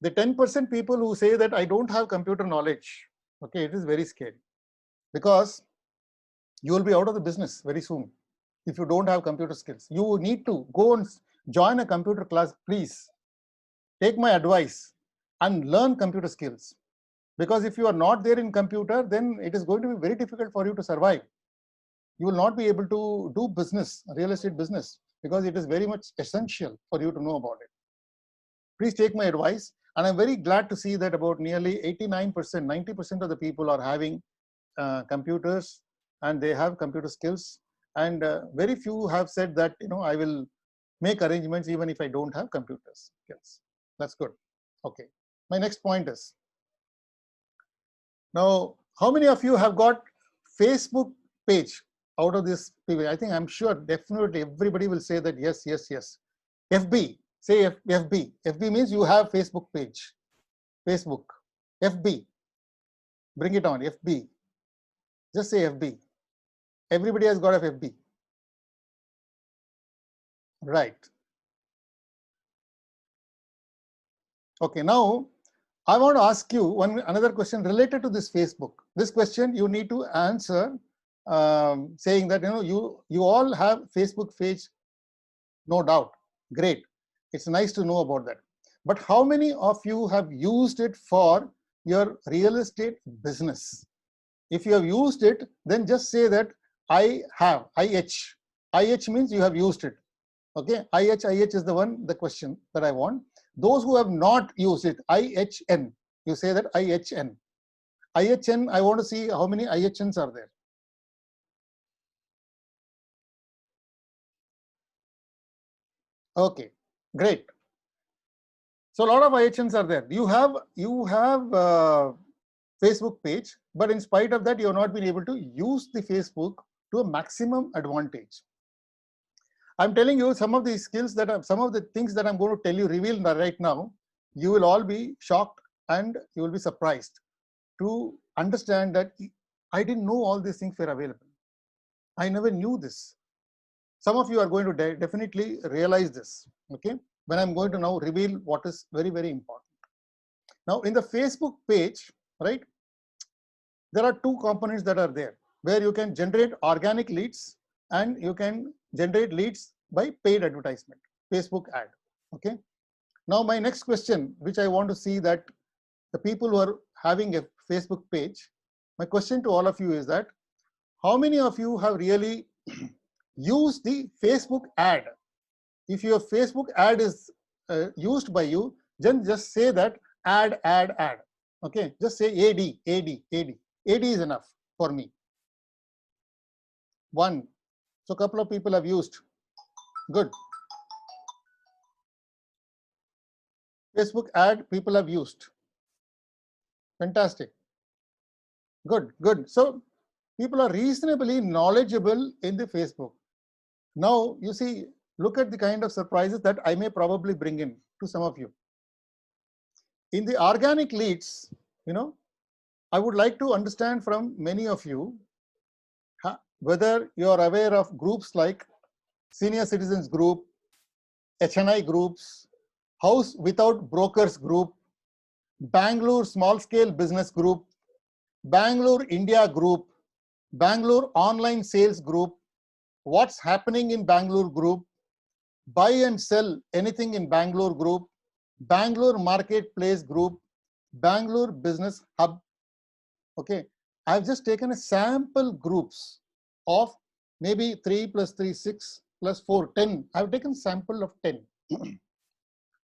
The 10% people who say that I don't have computer knowledge, okay, it is very scary because you will be out of the business very soon if you don't have computer skills. You need to go and join a computer class, please. Take my advice and learn computer skills, because if you are not there in computer, then it is going to be very difficult for you to survive. You will not be able to do business, real estate business, because it is very much essential for you to know about it. Please take my advice. And I'm very glad to see that about nearly 89%, 90% of the people are having computers and they have computer skills. And very few have said that, I will make arrangements even if I don't have computer skills. That's good. Okay. My next point is, now, how many of you have got Facebook page out of this PV? I think I'm sure definitely everybody will say that yes, yes, yes. FB, say FB. FB means you have Facebook page. Facebook. FB. Bring it on. FB. Just say FB. Everybody has got a FB. Right. Okay, now I want to ask you another question related to this Facebook. This question you need to answer saying that you all have Facebook page, no doubt. Great. It's nice to know about that. But how many of you have used it for your real estate business? If you have used it, then just say that I have, IH. IH means you have used it. Okay, IH is the question that I want. Those who have not used it, IHN, you say that IHN. IHN, I want to see how many IHNs are there. Okay, great. So a lot of IHNs are there. You have Facebook page, but in spite of that, you have not been able to use the Facebook to a maximum advantage. I'm telling you some of the skills some of the things that I'm going to tell you, reveal right now. You will all be shocked and you will be surprised to understand that I didn't know all these things were available. I never knew this. Some of you are going to definitely realize this, okay, when I'm going to now reveal what is very, very important. Now, in the Facebook page, right, there are two components that are there, where you can generate organic leads and you can generate leads by paid advertisement, Facebook ad, okay. Now, my next question, which I want to see that the people who are having a Facebook page, my question to all of you is that, how many of you have really used the Facebook ad? If your Facebook ad is used by you, then just say that ad. Okay, just say ad is enough for me. One. So a couple of people have used. Good. Facebook ad people have used. Fantastic. Good. So people are reasonably knowledgeable in the Facebook. Now you see, look at the kind of surprises that I may probably bring in to some of you. In the organic leads, I would like to understand from many of you whether you are aware of groups like Senior Citizens Group, HNI groups, House Without Brokers Group, Bangalore Small Scale Business Group, Bangalore India Group, Bangalore Online Sales Group, What's Happening in Bangalore Group, Buy and Sell Anything in Bangalore Group, Bangalore Marketplace Group, Bangalore Business Hub. Okay, I've just taken a sample groups of maybe 3 plus 3, 6 plus 4, 10. I've taken sample of 10.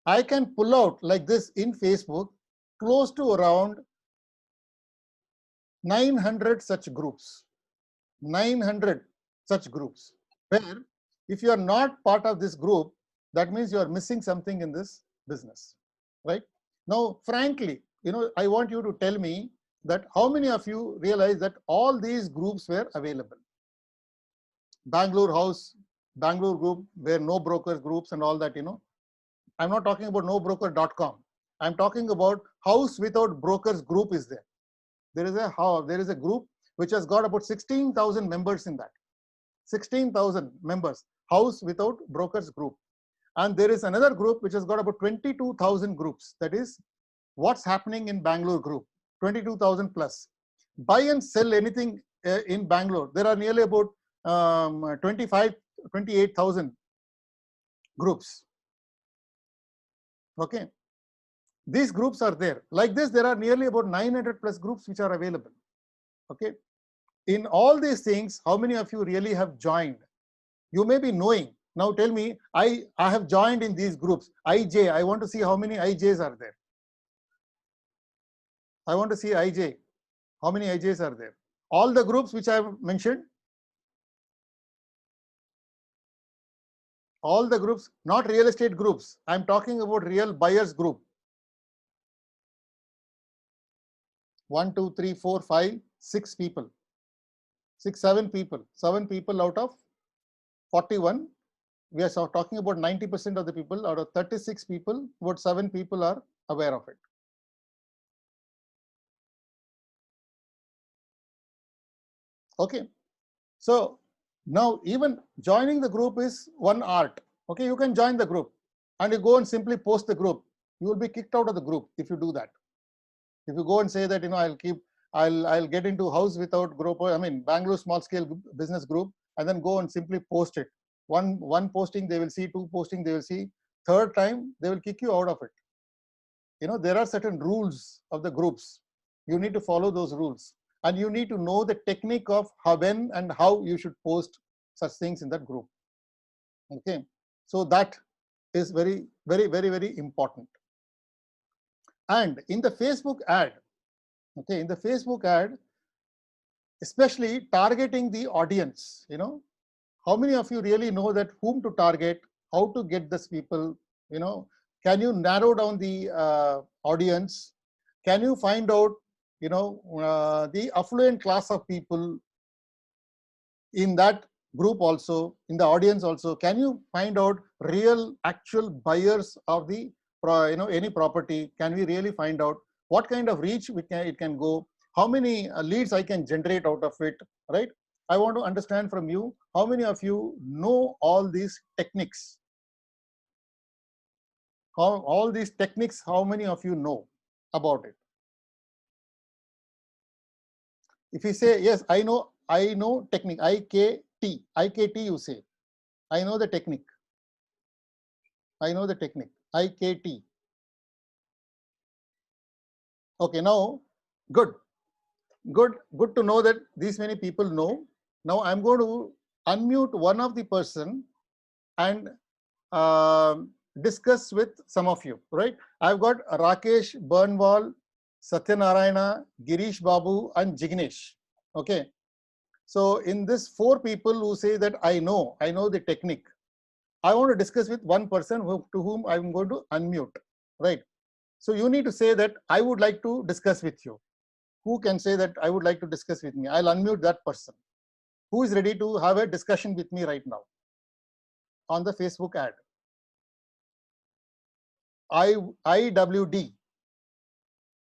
I can pull out like this in Facebook close to around 900 such groups. 900 such groups, where if you are not part of this group, that means you are missing something in this business, right? Now, frankly, I want you to tell me that how many of you realize that all these groups were available? Bangalore House, Bangalore Group, where no brokers groups and all that, I'm not talking about nobroker.com. I'm talking about House Without Brokers Group is there. There is a group which has got about 16,000 members in that. 16,000 members, House Without Brokers Group. And there is another group which has got about 22,000 groups. That is What's Happening in Bangalore Group, 22,000 plus. Buy and Sell Anything in Bangalore. There are nearly about 28,000 groups. Okay. These groups are there. Like this, there are nearly about 900 plus groups which are available. Okay. In all these things, how many of you really have joined? You may be knowing. Now tell me, I have joined in these groups. IJ, I want to see how many IJs are there. I want to see IJ. How many IJs are there? All the groups which I have mentioned. All the groups, not real estate groups. I'm talking about real buyers group. 1, 2, 3, 4, 5, 6 people. 6, 7 people. 7 people out of 41. We are talking about 90% of the people. Out of 36 people, about 7 people are aware of it. Okay. So now even joining the group is one art. Okay, you can join the group and you go and simply post the group. You will be kicked out of the group if you do that. If you go and say that, I'll get into House Without Group, Bangalore Small Scale Business Group, and then go and simply post it. One posting they will see, 2 posting they will see, 3rd time they will kick you out of it. There are certain rules of the groups. You need to follow those rules, and you need to know the technique of how, when, and how you should post such things in that group. Okay, so that is very, very, very, very important. And in the Facebook ad, okay, in the Facebook ad, especially targeting the audience, how many of you really know that whom to target, how to get these people, can you narrow down the audience? Can you find out, the affluent class of people in that group also, in the audience also? Can you find out real actual buyers of the any property? Can we really find out what kind of reach it can go? How many leads I can generate out of it, right? I want to understand from you, how many of you know all these techniques? All these techniques, how many of you know about it? If you say yes, I know technique, IKT you say, I know the technique, IKT. Okay, now good to know that these many people know. Now I'm going to unmute one of the person and discuss with some of you, right? I've got Rakesh Burnwal, Satyanarayana, Girish Babu, and Jignesh. Okay, so in this 4 people who say that I know the technique, I want to discuss with one person to whom I'm going to unmute, right? So you need to say that I would like to discuss with you. Who can say that I would like to discuss with me? I'll unmute that person. Who is ready to have a discussion with me right now on the Facebook ad? IWD.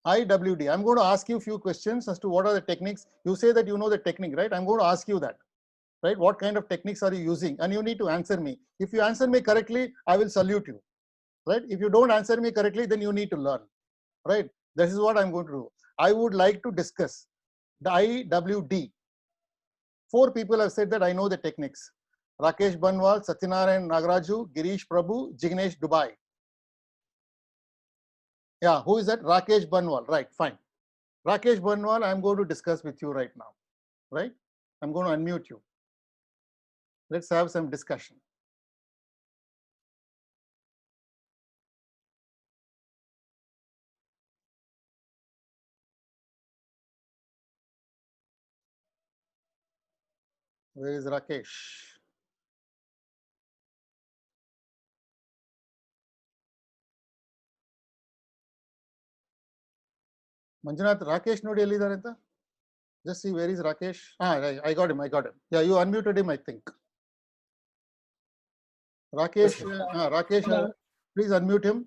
I'm going to ask you a few questions as to what are the techniques. You say that you know the technique, right? I'm going to ask you that, right? What kind of techniques are you using? And you need to answer me. If you answer me correctly, I will salute you, right? If you don't answer me correctly, then you need to learn, right? This is what I'm going to do. I would like to discuss the IWD. 4 people have said that I know the techniques. Rakesh Banwal, Satyanarayan Nagaraju, Girish Prabhu, Jignesh Dubai. Yeah, who is that? Rakesh Banwal. Right, fine. Rakesh Banwal, I'm going to discuss with you right now, right? I'm going to unmute you. Let's have some discussion. Where is Rakesh? Manjunath, Rakesh ನೋಡಿ ಎಲ್ಲಿದ್ದಾರೆ ಅಂತ? Just see where is Rakesh. I got him. Yeah, you unmuted him, I think. Rakesh, please unmute him.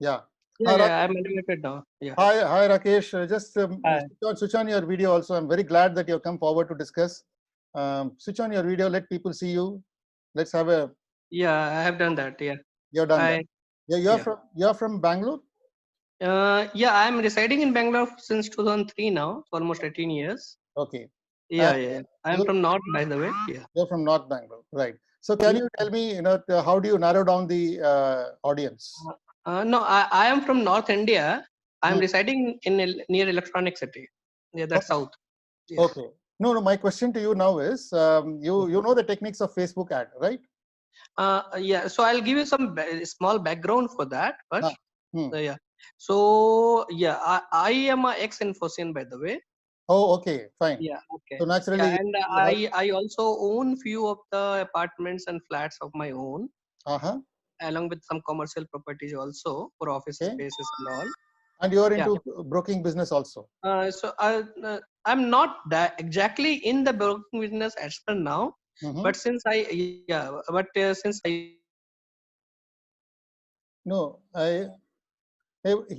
Yeah. Yeah, I'm unmuted now. Yeah. Hi, Rakesh. Just Hi. switch on your video also. I'm very glad that you have come forward to discuss. Switch on your video. Let people see you. Let's have a. Yeah, I have done that. Yeah. You've done that. Yeah, you're from Bangalore. Yeah, I'm residing in Bangalore since 2003 now. It's almost 18 years. Okay. Yeah. I'm from North, by the way. Yeah. You're from North Bangalore, right? So can you tell me, how do you narrow down the audience? No, I am from North India. I'm residing in near Electronic City. Yeah, that's south. Yeah. Okay. No. My question to you now is, you know the techniques of Facebook ad, right? Yeah. So I'll give you some small background for that first. Yeah. So yeah, I am a ex-Infosys, by the way. Oh, okay, fine. Yeah, okay. So naturally, and I also own few of the apartments and flats of my own, along with some commercial properties also for office spaces and all. And you are into broking business also. So I'm not that exactly in the broking business as per now, but since he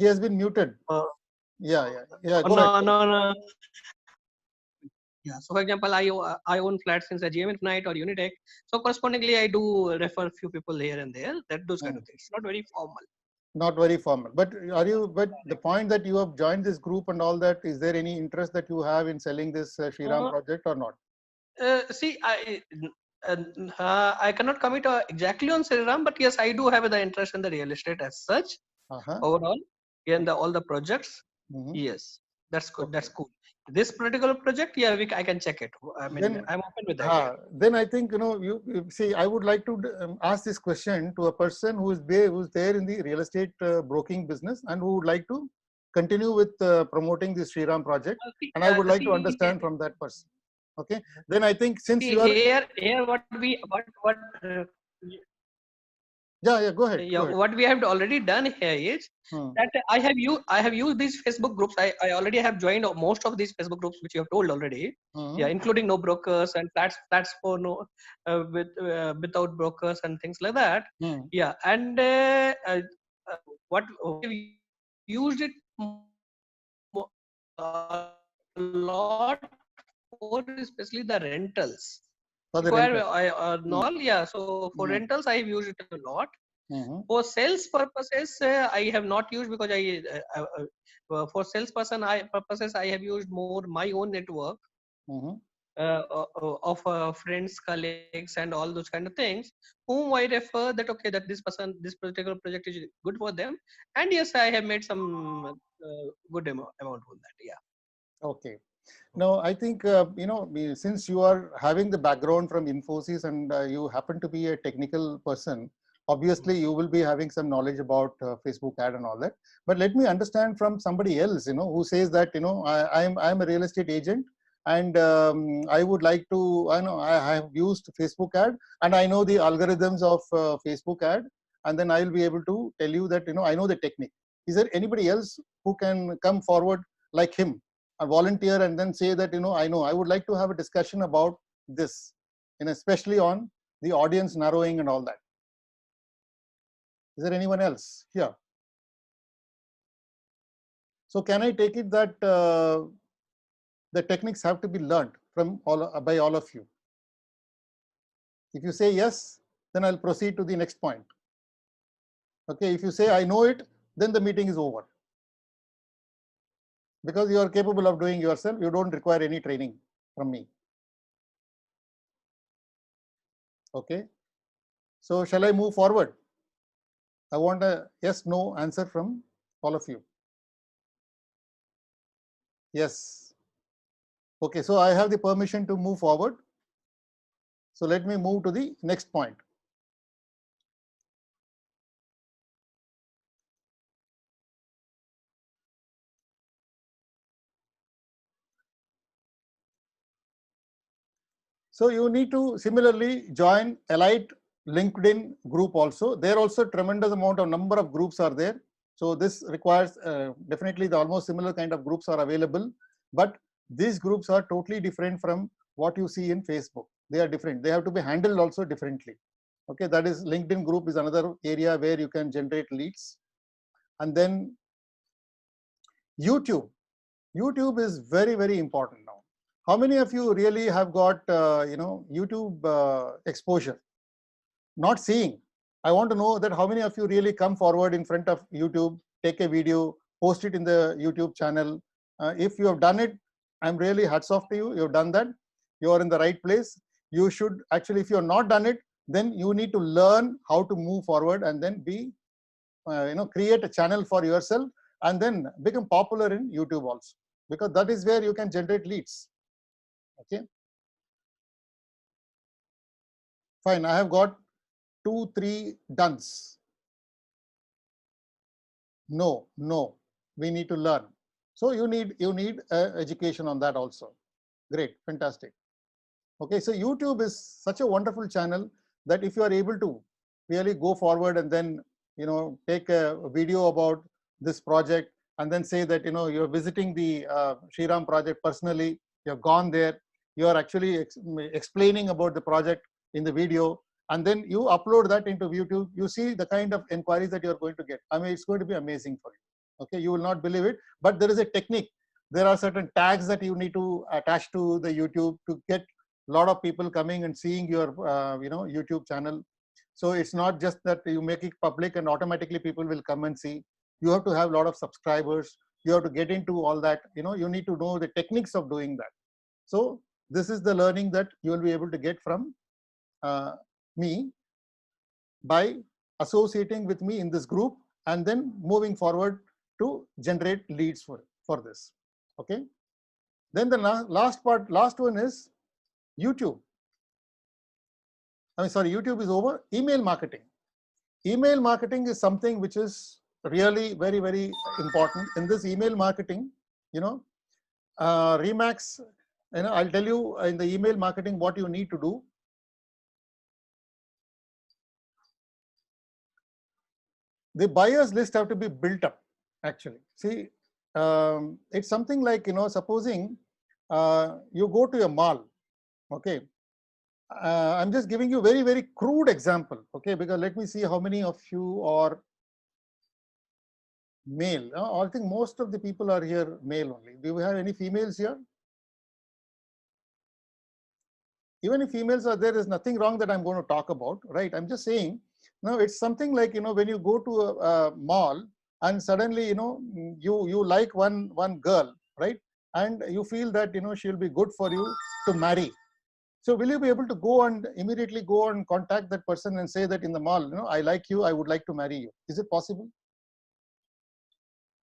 has been muted. Yeah. No. Yeah. So for example, I own flats in GM Infinite or Unitech. So correspondingly, I do refer few people here and there. Those kind of things. Not very formal. Not very formal. But but the point that you have joined this group and all that, is there any interest that you have in selling this Shriram project or not? See, I cannot commit exactly on Shriram, but yes, I do have the interest in the real estate as such. Overall, and all the projects. Yes, that's good. That's cool. This particular project, yeah, I can check it. I mean, I'm open with that. Then I think, you see, I would like to ask this question to a person who's there in the real estate broking business and who would like to continue with promoting the Shriram project, and I would like to understand from that person. Okay, then I think since you are here, what Yeah, go ahead. Yeah, Go ahead. what we have already done here is that I have used these Facebook groups. I already have joined most of these Facebook groups which you have told already. Yeah, including no brokers and flats for no without brokers and things like that. Yeah, and what we used it a lot for, especially the rentals. For the rental. Yeah. So for rentals, I have used it a lot. For sales purposes, I have not used, because for salesperson purposes I have used more my own network of friends, colleagues, and all those kind of things, whom I refer that okay, that this particular project is good for them, and yes, I have made some good amount on that. Yeah. Okay. Now, I think, since you are having the background from Infosys and you happen to be a technical person, obviously you will be having some knowledge about Facebook ad and all that. But let me understand from somebody else, who says that, I'm a real estate agent and I would like to, I have used Facebook ad and I know the algorithms of Facebook ad, and then I will be able to tell you that, I know the technique. Is there anybody else who can come forward like him? A volunteer and then say that, I would like to have a discussion about this, and especially on the audience narrowing and all that. Is there anyone else here? So can I take it that the techniques have to be learned from by all of you? If you say yes, then I'll proceed to the next point. Okay, if you say I know it, then the meeting is over. Because you are capable of doing yourself, you don't require any training from me. Okay, so shall I move forward? I want a yes, no answer from all of you. Yes. Okay, so I have the permission to move forward. So let me move to the next point. So you need to similarly join Elite LinkedIn group also. There also tremendous amount of number of groups are there. So this requires definitely the almost similar kind of groups are available, but these groups are totally different from what you see in Facebook. They are different. They have to be handled also differently. Okay, that is LinkedIn group is another area where you can generate leads. And then YouTube. YouTube is very, very important now. How many of you really have got YouTube exposure? Not seeing. I want to know that how many of you really come forward in front of YouTube, take a video, post it in the YouTube channel. If you have done it, I'm really hats off to you. You've done that. You are in the right place. You should actually, if you have not done it, then you need to learn how to move forward and then be, create a channel for yourself and then become popular in YouTube also, because that is where you can generate leads. Okay. Fine. I have got 2-3 dones. No, we need to learn. So you need education on that also. Great, fantastic. Okay, so YouTube is such a wonderful channel that if you are able to really go forward and then take a video about this project and then say that you're visiting the Shriram project personally, you've gone there, you are actually explaining about the project in the video, and then you upload that into YouTube, you see the kind of inquiries that you're going to get. I mean, it's going to be amazing for you. Okay, you will not believe it, but there is a technique. There are certain tags that you need to attach to the YouTube to get a lot of people coming and seeing your YouTube channel. So it's not just that you make it public and automatically people will come and see. You have to have a lot of subscribers. You have to get into all that. You need to know the techniques of doing that. So this is the learning that you will be able to get from me by associating with me in this group and then moving forward to generate leads for this. Okay. Then the last one is YouTube. YouTube is over. Email marketing. Email marketing is something which is really very, very important. In this email marketing, Remax, I'll tell you in the email marketing what you need to do. the buyers list have to be built up actually. See, it's something like, supposing you go to a mall, okay. I'm just giving you very, very crude example, okay, because let me see how many of you are male. I think most of the people are here male only. Do we have any females here? Even if females are there, there's nothing wrong that I'm going to talk about, right? I'm just saying, no, it's something like, when you go to a mall and suddenly, you like one girl, right? And you feel that, she'll be good for you to marry. So will you be able to go and immediately go and contact that person and say that in the mall, I like you, I would like to marry you? Is it possible?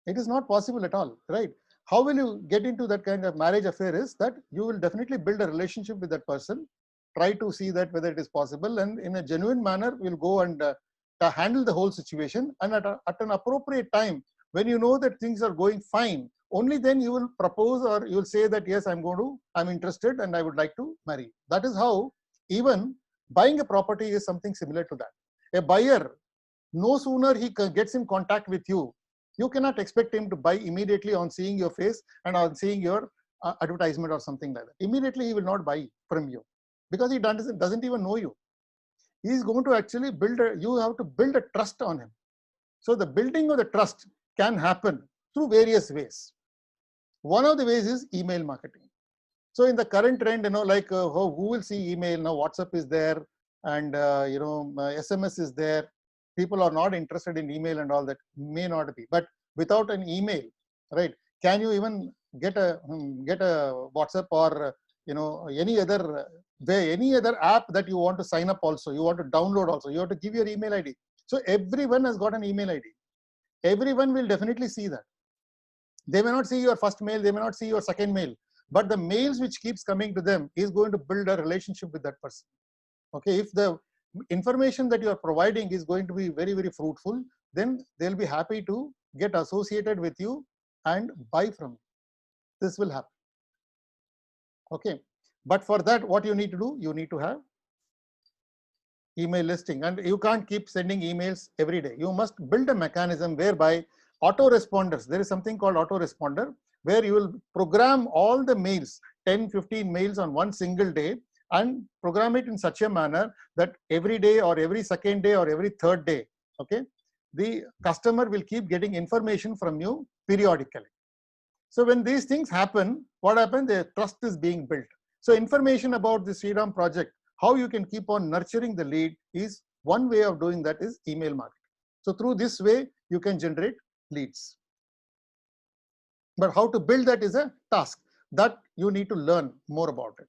It is not possible at all, right? How will you get into that kind of marriage affair is that you will definitely build a relationship with that person, try to see that whether it is possible, and in a genuine manner, we'll go and handle the whole situation. And at an appropriate time, when you know that things are going fine, only then you will propose, or you will say that, yes, I'm interested and I would like to marry. That is how even buying a property is something similar to that. A buyer, no sooner he gets in contact with you, you cannot expect him to buy immediately on seeing your face and on seeing your advertisement or something like that. Immediately he will not buy from you because he doesn't even know you. He is going to actually you have to build a trust on him. So the building of the trust can happen through various ways. One of the ways is email marketing. So in the current trend, like who will see email now? WhatsApp is there, and SMS is there. People are not interested in email and all that. May not be, but without an email, right? Can you even get a WhatsApp or any other way, any other app that you want to sign up? Also, you want to download. Also, you have to give your email ID. So everyone has got an email ID. Everyone will definitely see that. They may not see your first mail, they may not see your second mail, but the mails which keeps coming to them is going to build a relationship with that person. Okay, if the information that you are providing is going to be very, very fruitful, then they'll be happy to get associated with you and buy from you. This will happen. Okay, but for that, what you need to do, you need to have email listing, and you can't keep sending emails every day. You must build a mechanism whereby autoresponders, there is something called autoresponder, where you will program all the mails, 10, 15 mails on one single day, and program it in such a manner that every day or every second day or every third day, okay, the customer will keep getting information from you periodically. So when these things happen, what happens? The trust is being built. So information about the Sriram project, how you can keep on nurturing the lead, is one way of doing that is email marketing. So through this way, you can generate leads. But how to build that is a task that you need to learn more about it.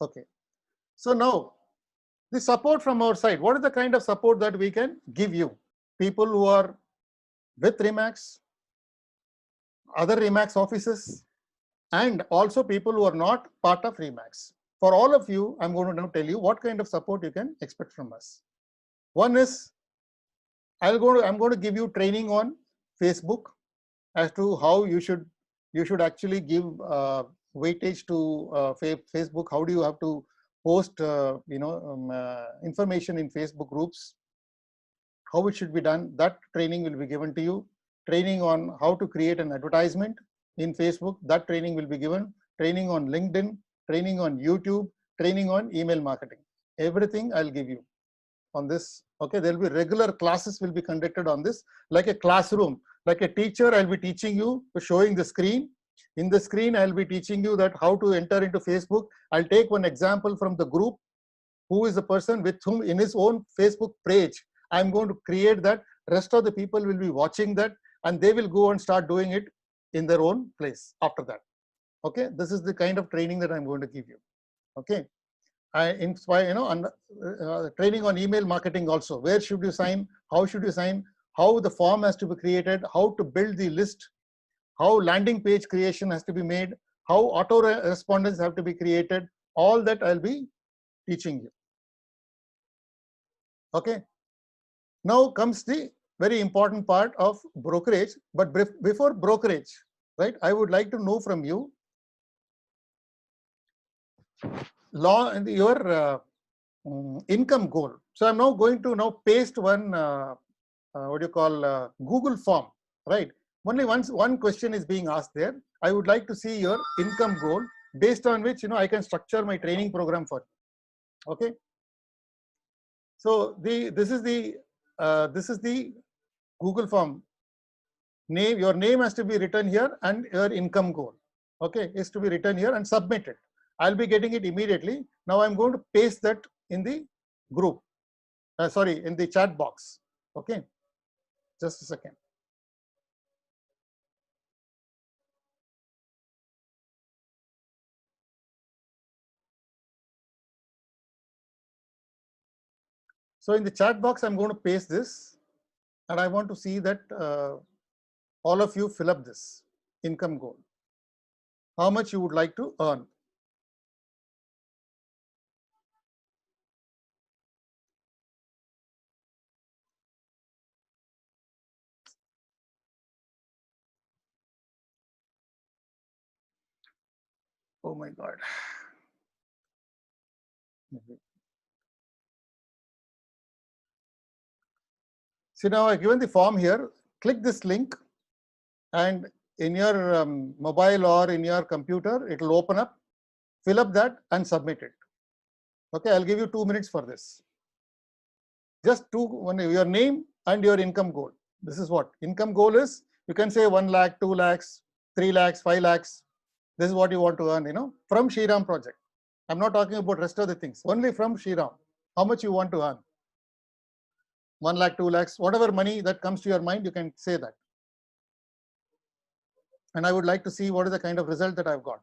Okay. So now the support from our side, what is the kind of support that we can give you? People who are with Remax, other Remax offices, and also people who are not part of Remax. For all of you, I'm going to now tell you what kind of support you can expect from us. One is, I'm going to give you training on Facebook as to how you should actually give weightage to Facebook. How do you have to post information in Facebook groups? How it should be done, that training will be given to you. Training on how to create an advertisement in Facebook, that training will be given. Training on LinkedIn, training on YouTube, training on email marketing. Everything I'll give you on this. Okay, there will be regular classes will be conducted on this, like a classroom, like a teacher. I'll be teaching you, showing the screen. In the screen, I'll be teaching you that how to enter into Facebook. I'll take one example from the group. Who is the person with whom in his own Facebook page I'm going to create that. Rest of the people will be watching that, and they will go and start doing it in their own place after that. Okay, this is the kind of training that I'm going to give you. Okay, I inspire, training on email marketing also. Where should you sign? How should you sign? How the form has to be created? How to build the list? How landing page creation has to be made? How auto respondents have to be created? All that I'll be teaching you. Okay. Now comes the very important part of brokerage. But before brokerage, right, I would like to know from you, your income goal. So I'm now going to paste one what do you call Google form, right? Only one question is being asked there. I would like to see your income goal, based on which I can structure my training program for you. Okay. So this is the Google form. Your name has to be written here, and your income goal, okay, is to be written here and submitted. I'll be getting it immediately. Now I'm going to paste that in the group. Sorry, in the chat box. Okay, just a second. So in the chat box, I'm going to paste this, and I want to see that all of you fill up this income goal. How much you would like to earn. Oh my God. See, now I've given the form here. Click this link, and in your mobile or in your computer, it will open up. Fill up that and submit it. Okay, I'll give you 2 minutes for this. Just your name and your income goal. This is what income goal is. You can say 1 lakh, 2 lakhs, 3 lakhs, 5 lakhs. This is what you want to earn, from Shriram project. I'm not talking about rest of the things. Only from Shriram. How much you want to earn? 1 lakh, 2 lakhs, whatever money that comes to your mind, you can say that. And I would like to see what is the kind of result that I've got.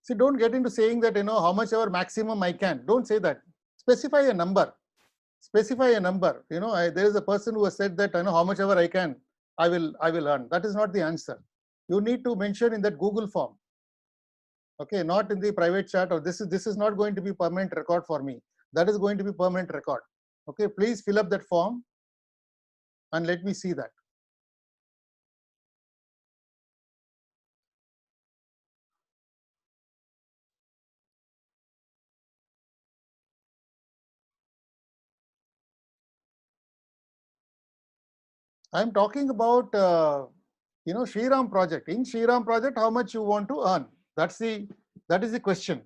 See, don't get into saying that, how much ever maximum I can. Don't say that. Specify a number. Specify a number. There is a person who has said that, how much ever I can, I will earn. That is not the answer. You need to mention in that Google form. Okay, not in the private chat, or this is not going to be permanent record for me. That is going to be permanent record. Okay, please fill up that form and let me see that. I'm talking about Shriram project. In Shriram project, how much you want to earn? That is the question.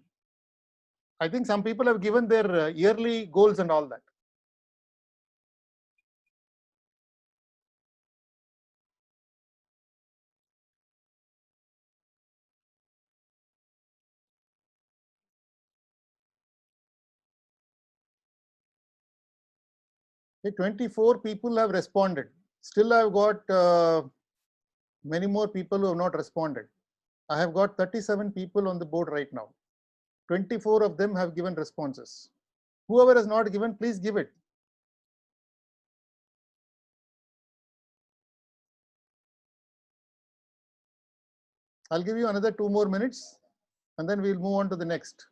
I think some people have given their yearly goals and all that. Okay, 24 people have responded. Still, I've got many more people who have not responded. I have got 37 people on the board right now. 24 of them have given responses. Whoever has not given, please give it. I'll give you another 2 more minutes, and then we'll move on to the next.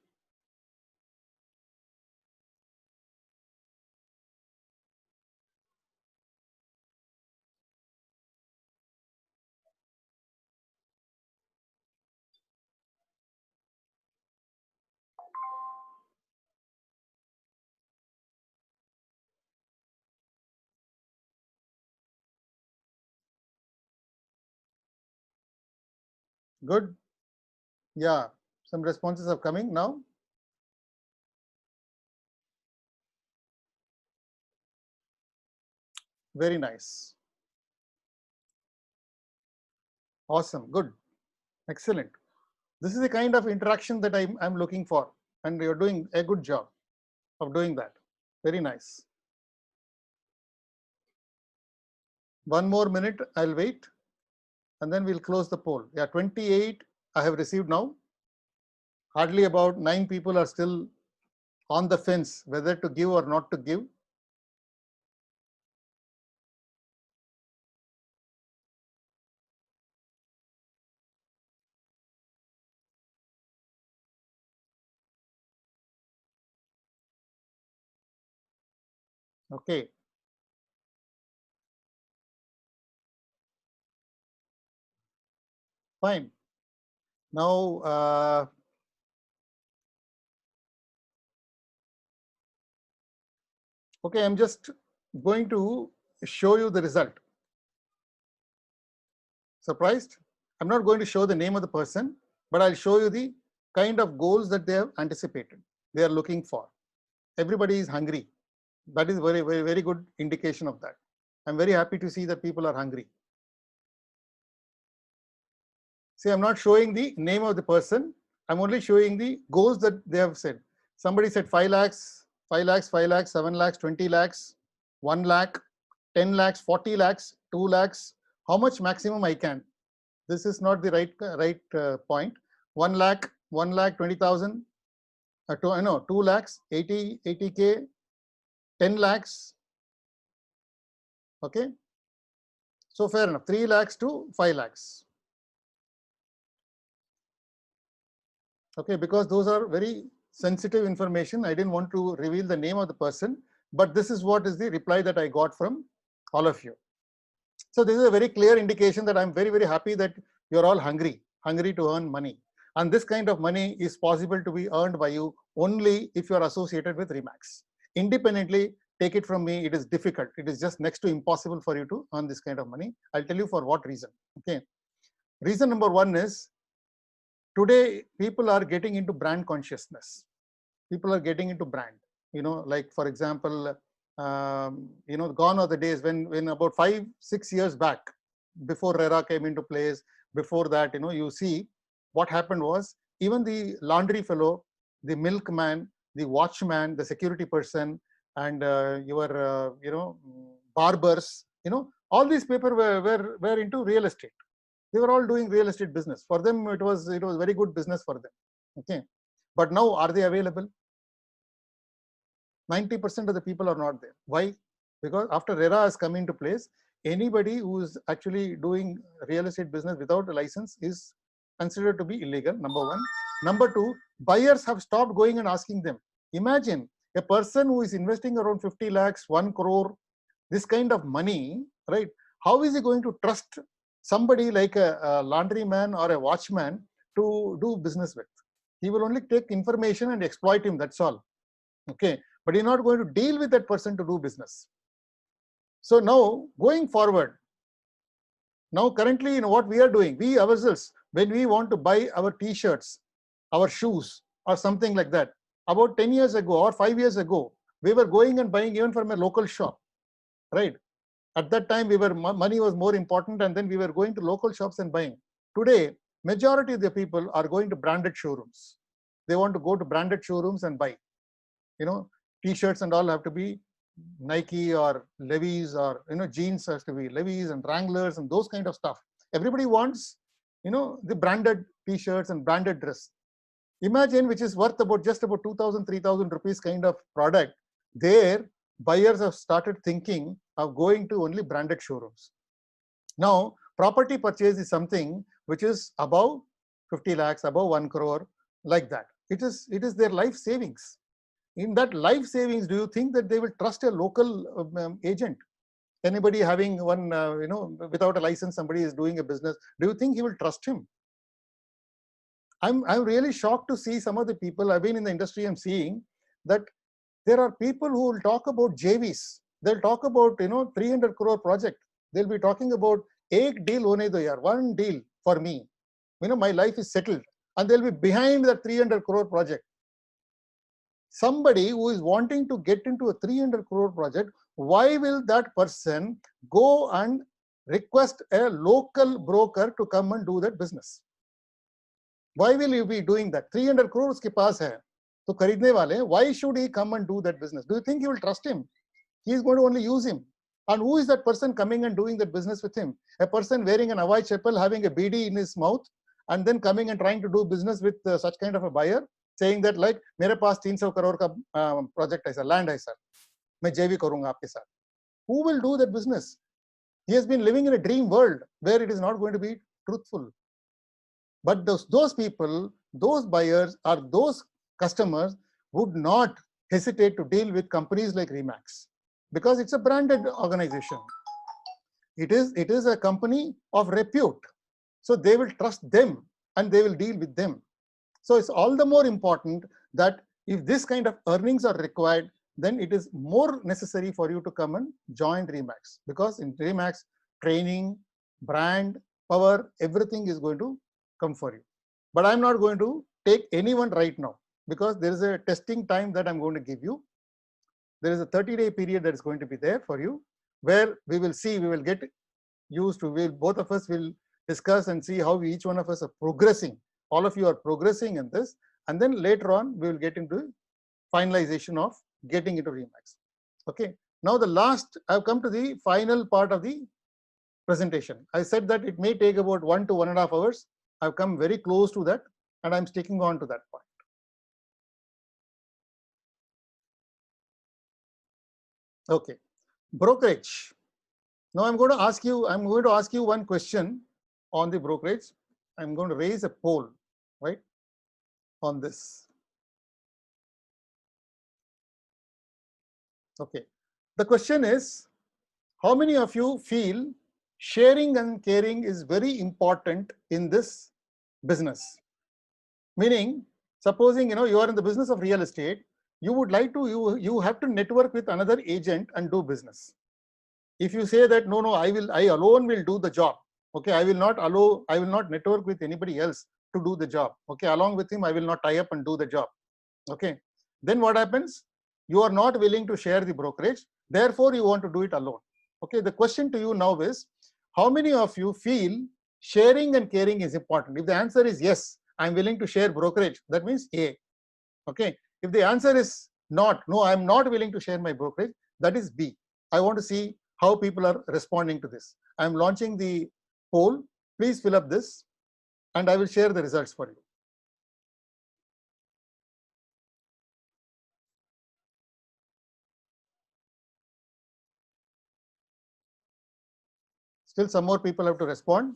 Good. Yeah, some responses are coming now. Very nice. Awesome. Good. Excellent. This is the kind of interaction that I'm looking for, and you're doing a good job of doing that. Very nice. One more minute, I'll wait, and then we'll close the poll. Yeah, 28 I have received now. Hardly about 9 people are still on the fence whether to give or not to give. Okay. Fine. Now, okay, I'm just going to show you the result. Surprised? I'm not going to show the name of the person, but I'll show you the kind of goals that they have anticipated, they are looking for. Everybody is hungry. That is very, very, very good indication of that. I'm very happy to see that people are hungry. See, I'm not showing the name of the person. I'm only showing the goals that they have said. Somebody said 5 lakhs, 5 lakhs, 5 lakhs, 7 lakhs, 20 lakhs, 1 lakh, 10 lakhs, 40 lakhs, 2 lakhs. How much maximum I can? This is not the right point. 1 lakh, 1 lakh 20,000, 2 lakhs, 80K, 10 lakhs. Okay. So fair enough. 3 lakhs to 5 lakhs. Okay, because those are very sensitive information. I didn't want to reveal the name of the person, but this is what is the reply that I got from all of you. So this is a very clear indication that I'm very, very happy that you're all hungry to earn money. And this kind of money is possible to be earned by you only if you're associated with Remax. Independently, take it from me, it is difficult. It is just next to impossible for you to earn this kind of money. I'll tell you for what reason. Okay. Reason number one is, today people are getting into brand consciousness. People are getting into brand. Like for example, gone are the days when about 5-6 years back, before RERA came into place, before that, you see what happened was, even the laundry fellow, the milkman, the watchman, the security person, and your barbers, all these people were into real estate. They were all doing real estate business. For them, it was very good business for them. Okay, but now are they available? 90% of the people are not there. Why? Because after RERA has come into place, anybody who is actually doing real estate business without a license is considered to be illegal, number one. Number two, buyers have stopped going and asking them. Imagine a person who is investing around 50 lakhs, 1 crore, this kind of money, right? How is he going to trust somebody like a laundryman or a watchman to do business with? He will only take information and exploit him, that's all. Okay, but you're not going to deal with that person to do business. So now, going forward, now currently, what we are doing, we ourselves, when we want to buy our t-shirts, our shoes, or something like that, about 10 years ago or 5 years ago, we were going and buying even from a local shop, right? At that time, money was more important, and then we were going to local shops and buying. Today, majority of the people are going to branded showrooms. They want to go to branded showrooms and buy. T-shirts and all have to be Nike or Levi's, or jeans has to be Levi's and Wranglers and those kind of stuff. Everybody wants the branded T-shirts and branded dress. Imagine, which is worth just about 2,000, 3,000 rupees kind of product. There, buyers have started thinking of going to only branded showrooms. Now, property purchase is something which is above 50 lakhs, above 1 crore, like that. It is their life savings. In that life savings, do you think that they will trust a local agent? Anybody having one, without a license, somebody is doing a business, do you think he will trust him? I'm really shocked to see some of the people. I've been in the industry, I'm seeing that there are people who will talk about JVs. They'll talk about 300 crore project. They'll be talking about ek deal hone do yaar, one deal for me. My life is settled, and they'll be behind the 300 crore project. Somebody who is wanting to get into a 300 crore project, why will that person go and request a local broker to come and do that business? Why will you be doing that? 300 crore uske paas hai, to kharidne wale, why should he come and do that business? Do you think he will trust him? He is going to only use him. And who is that person coming and doing that business with him? A person wearing an Hawaii chapel, having a BD in his mouth, and then coming and trying to do business with such kind of a buyer, saying that like, मेरे पास 300 crore का project है sir, land है sir, मैं JV करूँगा आपके साथ. Who will do that business? He has been living in a dream world where it is not going to be truthful. But those people, those buyers, or those customers would not hesitate to deal with companies like Remax because it's a branded organization. It is a company of repute. So they will trust them and they will deal with them. So it's all the more important that if this kind of earnings are required, then it is more necessary for you to come and join Remax, because in Remax, training, brand, power, everything is going to come for you. But I'm not going to take anyone right now because there is a testing time that I'm going to give you. There is a 30-day period that is going to be there for you, where we will see, we will get used to, both of us will discuss and see how each one of us are progressing. All of you are progressing in this, and then later on we will get into finalization of getting into Remax. Okay. Now the last, I've come to the final part of the presentation. I said that it may take about 1 to 1.5 hours. I've come very close to that, and I'm sticking on to that point. Okay, brokerage. Now I'm going to ask you one question on the brokerage. I'm going to raise a poll, right, on this. Okay, the question is, how many of you feel sharing and caring is very important in this business? Meaning, supposing you are in the business of real estate, you would like to, you have to network with another agent and do business. If you say that no, I alone will do the job. Okay, I will not network with anybody else to do the job. Okay, along with him, I will not tie up and do the job. Okay, then what happens? You are not willing to share the brokerage. Therefore, you want to do it alone. Okay, the question to you now is, how many of you feel sharing and caring is important? If the answer is yes, I'm willing to share brokerage, that means A. Okay, if the answer is not, no, I'm not willing to share my brokerage, that is B. I want to see how people are responding to this. I'm launching the poll. Please fill up this, and I will share the results for you. Still some more people have to respond.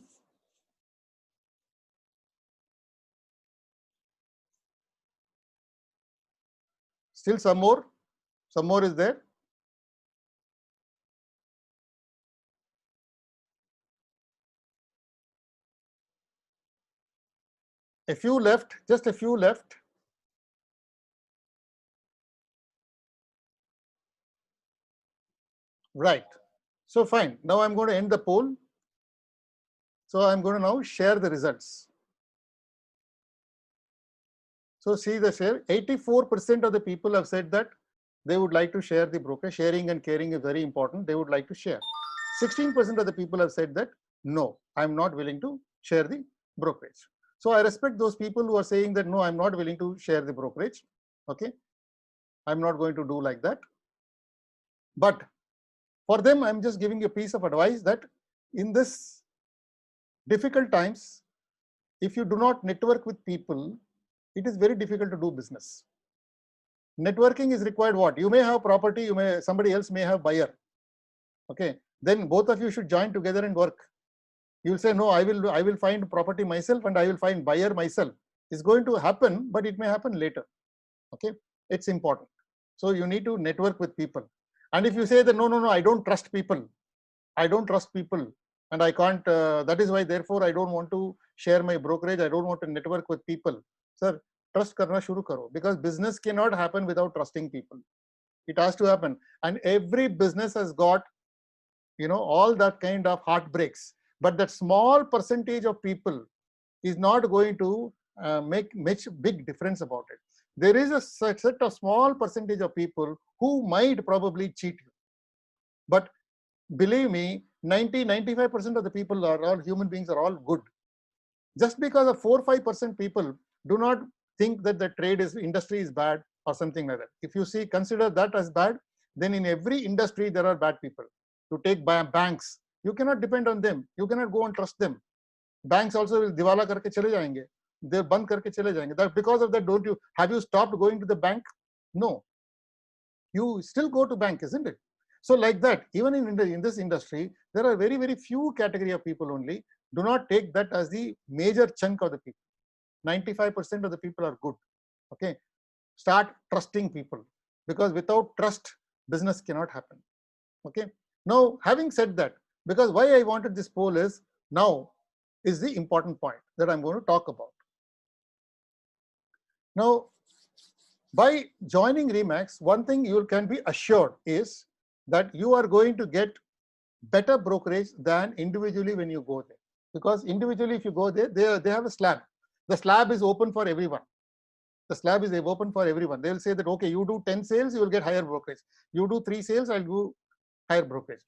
Still some more is there. A few left, just a few left. Right. So fine. Now I'm going to end the poll. So I'm going to now share the results. So see the share. 84% of the people have said that they would like to share the broker. Sharing and caring is very important. They would like to share. 16% of the people have said that no, I'm not willing to share the brokerage. So I respect those people who are saying that no, I'm not willing to share the brokerage. Okay, I'm not going to do like that. But for them, I'm just giving you a piece of advice that in this difficult times, if you do not network with people, it is very difficult to do business. Networking is required. What? You may have property, somebody else may have buyer. Okay, then both of you should join together and work. You will say, no, I will find property myself and I will find buyer myself. It's going to happen, but it may happen later. Okay, it's important. So you need to network with people. And if you say that no, I don't trust people, and I can't, that is why, therefore, I don't want to share my brokerage, I don't want to network with people. Sir, trust karna shuru karo, because business cannot happen without trusting people. It has to happen. And every business has got, all that kind of heartbreaks. But that small percentage of people is not going to make much big difference about it. There is a set of small percentage of people who might probably cheat you. But believe me, 90-95% of the people are all human beings, are all good. Just because of 4-5% people do not think that the industry is bad or something like that. If you consider that as bad, then in every industry there are bad people. to take banks. You cannot depend on them. You cannot go and trust them. Banks also will diwala karke chale jayenge. They band karke chale jayenge. That because of that, have you stopped going to the bank? No. You still go to bank, isn't it? So like that, even in this industry, there are very, very few category of people only. Do not take that as the major chunk of the people. 95% of the people are good. Okay. Start trusting people, because without trust, business cannot happen. Okay. Now, having said that, because why I wanted this poll is now is the important point that I'm going to talk about. Now, by joining Remax, one thing you can be assured is that you are going to get better brokerage than individually when you go there. Because individually, if you go there, they have a slab. The slab is open for everyone. The slab is open for everyone. They will say that, okay, you do 10 sales, you will get higher brokerage. You do 3 sales, I'll do higher brokerage.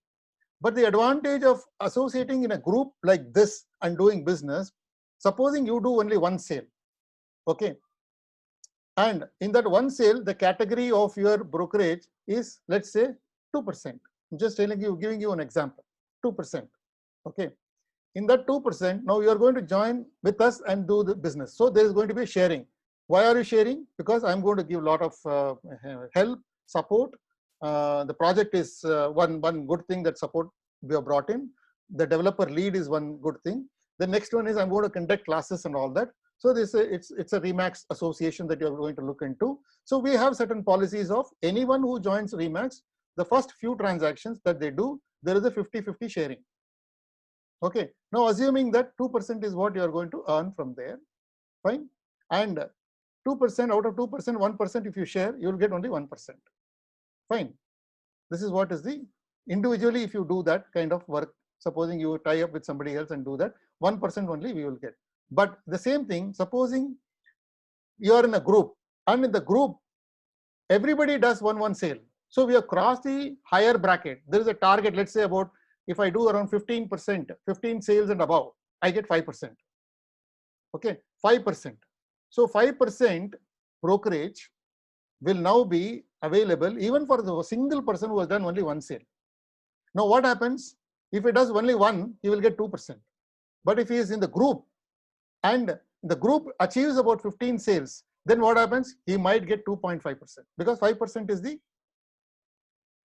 But the advantage of associating in a group like this and doing business, supposing you do only 1 sale, okay, and in that 1 sale, the category of your brokerage is, let's say, 2%. I'm just telling you, giving you an example, 2%. Okay. In that 2%, now you are going to join with us and do the business. So there is going to be sharing. Why are you sharing? Because I'm going to give a lot of help, support. The project is one good thing that support we have brought in. The developer lead is one good thing. The next one is I'm going to conduct classes and all that. So this it's a Remax association that you're going to look into. So we have certain policies of anyone who joins Remax, the first few transactions that they do, there is a 50-50 sharing. Okay. Now assuming that 2% is what you are going to earn from there, fine. And 2% out of 2%, 1% if you share, you will get only 1%. Fine. This is what is the individually if you do that kind of work. Supposing you tie up with somebody else and do that, 1% only we will get. But the same thing, supposing you are in a group, and in the group, everybody does one sale. So we have crossed the higher bracket. There is a target, let's say about, if I do around 15%, 15 sales and above, I get 5%. Okay, 5%. So 5% brokerage will now be available even for the single person who has done only 1 sale. Now what happens? If he does only 1, he will get 2%. But if he is in the group and the group achieves about 15 sales, then what happens? He might get 2.5%, because 5% is the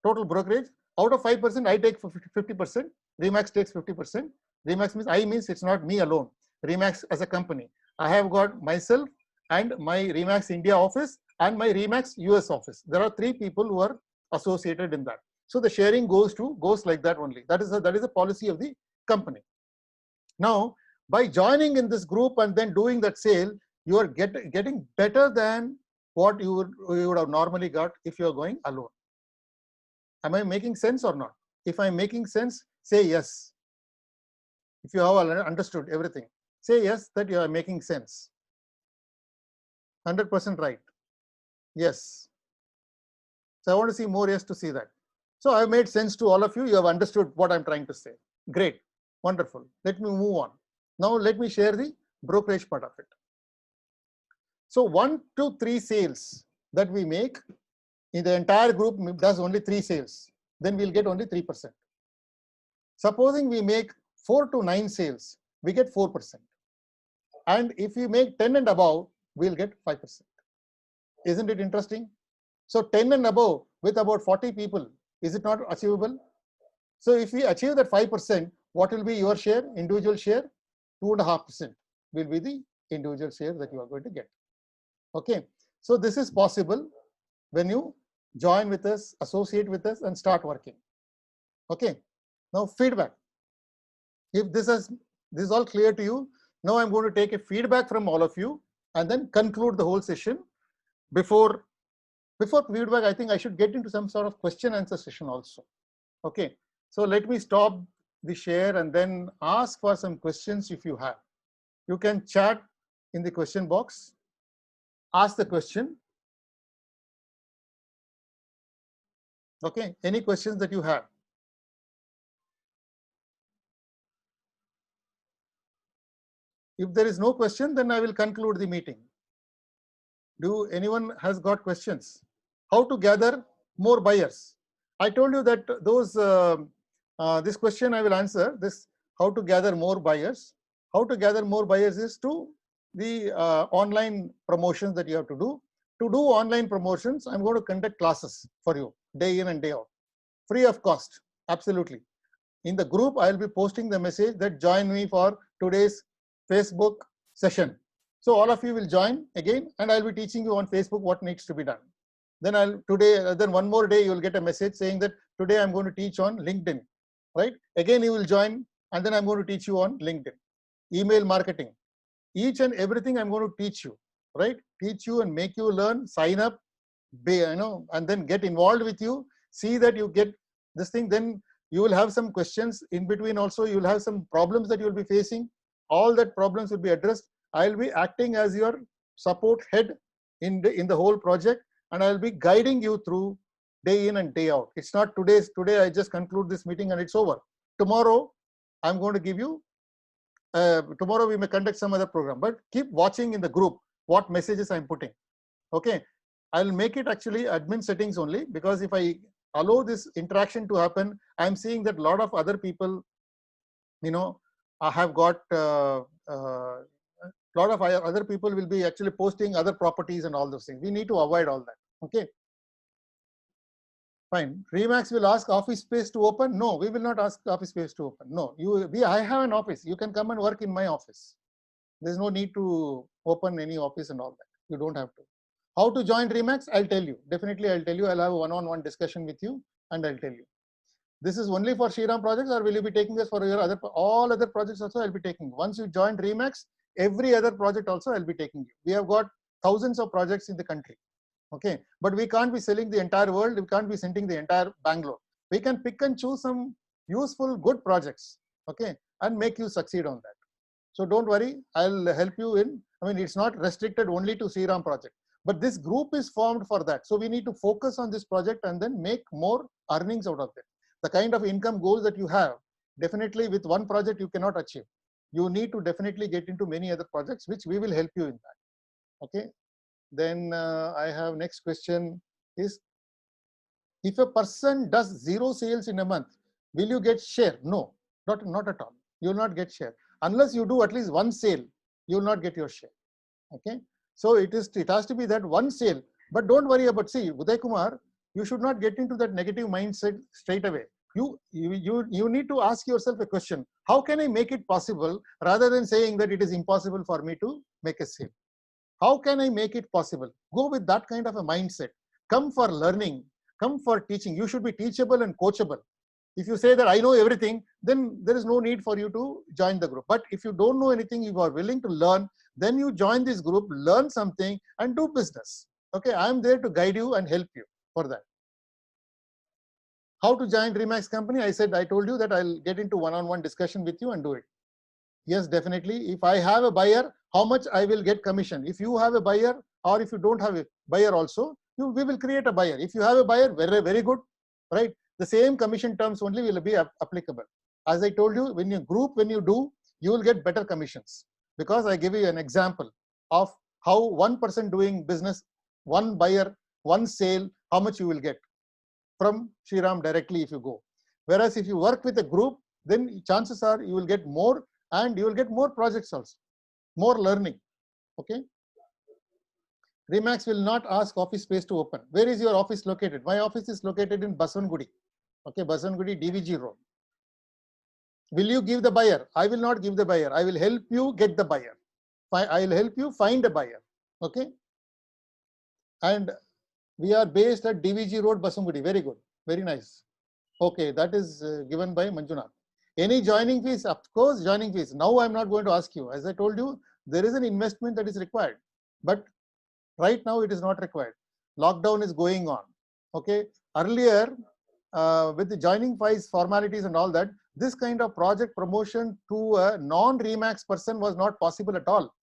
total brokerage. Out of 5%, I take 50%. Remax takes 50%. Remax means it's not me alone. Remax as a company. I have got myself and my Remax India office and my Remax US office. There are 3 people who are associated in that. So the sharing goes like that only. That is a policy of the company. Now, by joining in this group and then doing that sale, you are getting better than what you would have normally got if you are going alone. Am I making sense or not? If I'm making sense, say yes. If you have understood everything, say yes that you are making sense. 100% right. Yes. So I want to see more yes to see that. So I've made sense to all of you. You have understood what I'm trying to say. Great. Wonderful. Let me move on. Now let me share the brokerage part of it. So 1 to 3 sales that we make, in the entire group does only 3 sales, then we'll get only 3%. Supposing we make 4 to 9 sales, we get 4%. And if we make 10 and above, we'll get 5%. Isn't it interesting? So 10 and above with about 40 people, is it not achievable? So if we achieve that 5%, what will be your share, individual share? 2.5% will be the individual share that you are going to get. Okay. So this is possible when you join with us, associate with us, and start working. Okay. Now feedback. If this is all clear to you, now I'm going to take a feedback from all of you and then conclude the whole session. Before feedback, I think I should get into some sort of question answer session also. Okay. So let me stop the share and then ask for some questions if you have. You can chat in the question box, ask the question. Okay, any questions that you have? If there is no question, then I will conclude the meeting. Do anyone has got questions? How to gather more buyers? I told you that those This question I will answer. This how to gather more buyers. How to gather more buyers is to the online promotions that you have to do. To do online promotions, I'm going to conduct classes for you day in and day out, free of cost. Absolutely. In the group, I'll be posting the message that join me for today's Facebook session. So all of you will join again, and I'll be teaching you on Facebook what needs to be done. Then then one more day, you'll get a message saying that today I'm going to teach on LinkedIn, right? Again, you will join, and then I'm going to teach you on LinkedIn, email marketing, each and everything I'm going to teach you, right? Teach you and make you learn, sign up, and then get involved with you, see that you get this thing. Then you will have some questions in between also. You will have some problems that you will be facing. All that problems will be addressed. I'll be acting as your support head in the whole project, and I'll be guiding you through day in and day out. It's not today I just conclude this meeting and it's over. Tomorrow I'm going to give you, tomorrow we may conduct some other program, but keep watching in the group what messages I'm putting. Okay, I'll make it actually admin settings only, because if I allow this interaction to happen, I'm seeing that a lot of other people, have got a lot of other people will be actually posting other properties and all those things. We need to avoid all that. Okay, fine. Remax will ask office space to open. No, we will not ask office space to open. No, I have an office. You can come and work in my office. There's no need to open any office and all that. You don't have to. How to join Remax? I'll tell you. Definitely, I'll tell you. I'll have a one-on-one discussion with you, and I'll tell you. This is only for Shriram projects, or will you be taking this for your all other projects also? I'll be taking. Once you join Remax, every other project also I'll be taking you. We have got thousands of projects in the country. Okay, but we can't be selling the entire world. We can't be sending the entire Bangalore. We can pick and choose some useful, good projects. Okay, and make you succeed on that. So don't worry. I'll help you in. I mean, it's not restricted only to Shriram project. But this group is formed for that. So we need to focus on this project and then make more earnings out of it. The kind of income goals that you have, definitely with one project you cannot achieve. You need to definitely get into many other projects, which we will help you in that. Okay. Then I have next question is, if a person does 0 sales in a month, will you get share? No, not at all. You will not get share. Unless you do at least 1 sale, you will not get your share. Okay. So it has to be that 1 sale, but don't worry about, see, Uday Kumar, you should not get into that negative mindset straight away. You need to ask yourself a question. How can I make it possible, rather than saying that it is impossible for me to make a sale? How can I make it possible? Go with that kind of a mindset. Come for learning, come for teaching. You should be teachable and coachable. If you say that I know everything, then there is no need for you to join the group. But if you don't know anything, you are willing to learn, then you join this group, learn something and do business. Okay, I am there to guide you and help you for that. How to join Remax company? I told you that I'll get into one-on-one discussion with you and do it. Yes, definitely. If I have a buyer, how much I will get commission? If you have a buyer, or if you don't have a buyer also, we will create a buyer. If you have a buyer, very, very good, right? The same commission terms only will be applicable. As I told you, when you group, when you do, you will get better commissions. Because I give you an example of how one person doing business, one buyer, one sale, how much you will get from Shriram directly if you go. Whereas if you work with a group, then chances are you will get more, and you will get more projects also, more learning. Okay. Remax will not ask office space to open. Where is your office located? My office is located in Basavangudi. Okay, Basavangudi, DVG Road. Will you give the buyer? I will not give the buyer. I will help you get the buyer. I will help you find a buyer. Okay. And we are based at DVG Road, Basavangudi. Very good. Very nice. Okay, that is given by Manjunath. Any joining fees? Of course, joining fees. Now I'm not going to ask you. As I told you, there is an investment that is required. But right now it is not required. Lockdown is going on. Okay. Earlier, with the joining fees, formalities and all that, this kind of project promotion to a non-Remax person was not possible at all.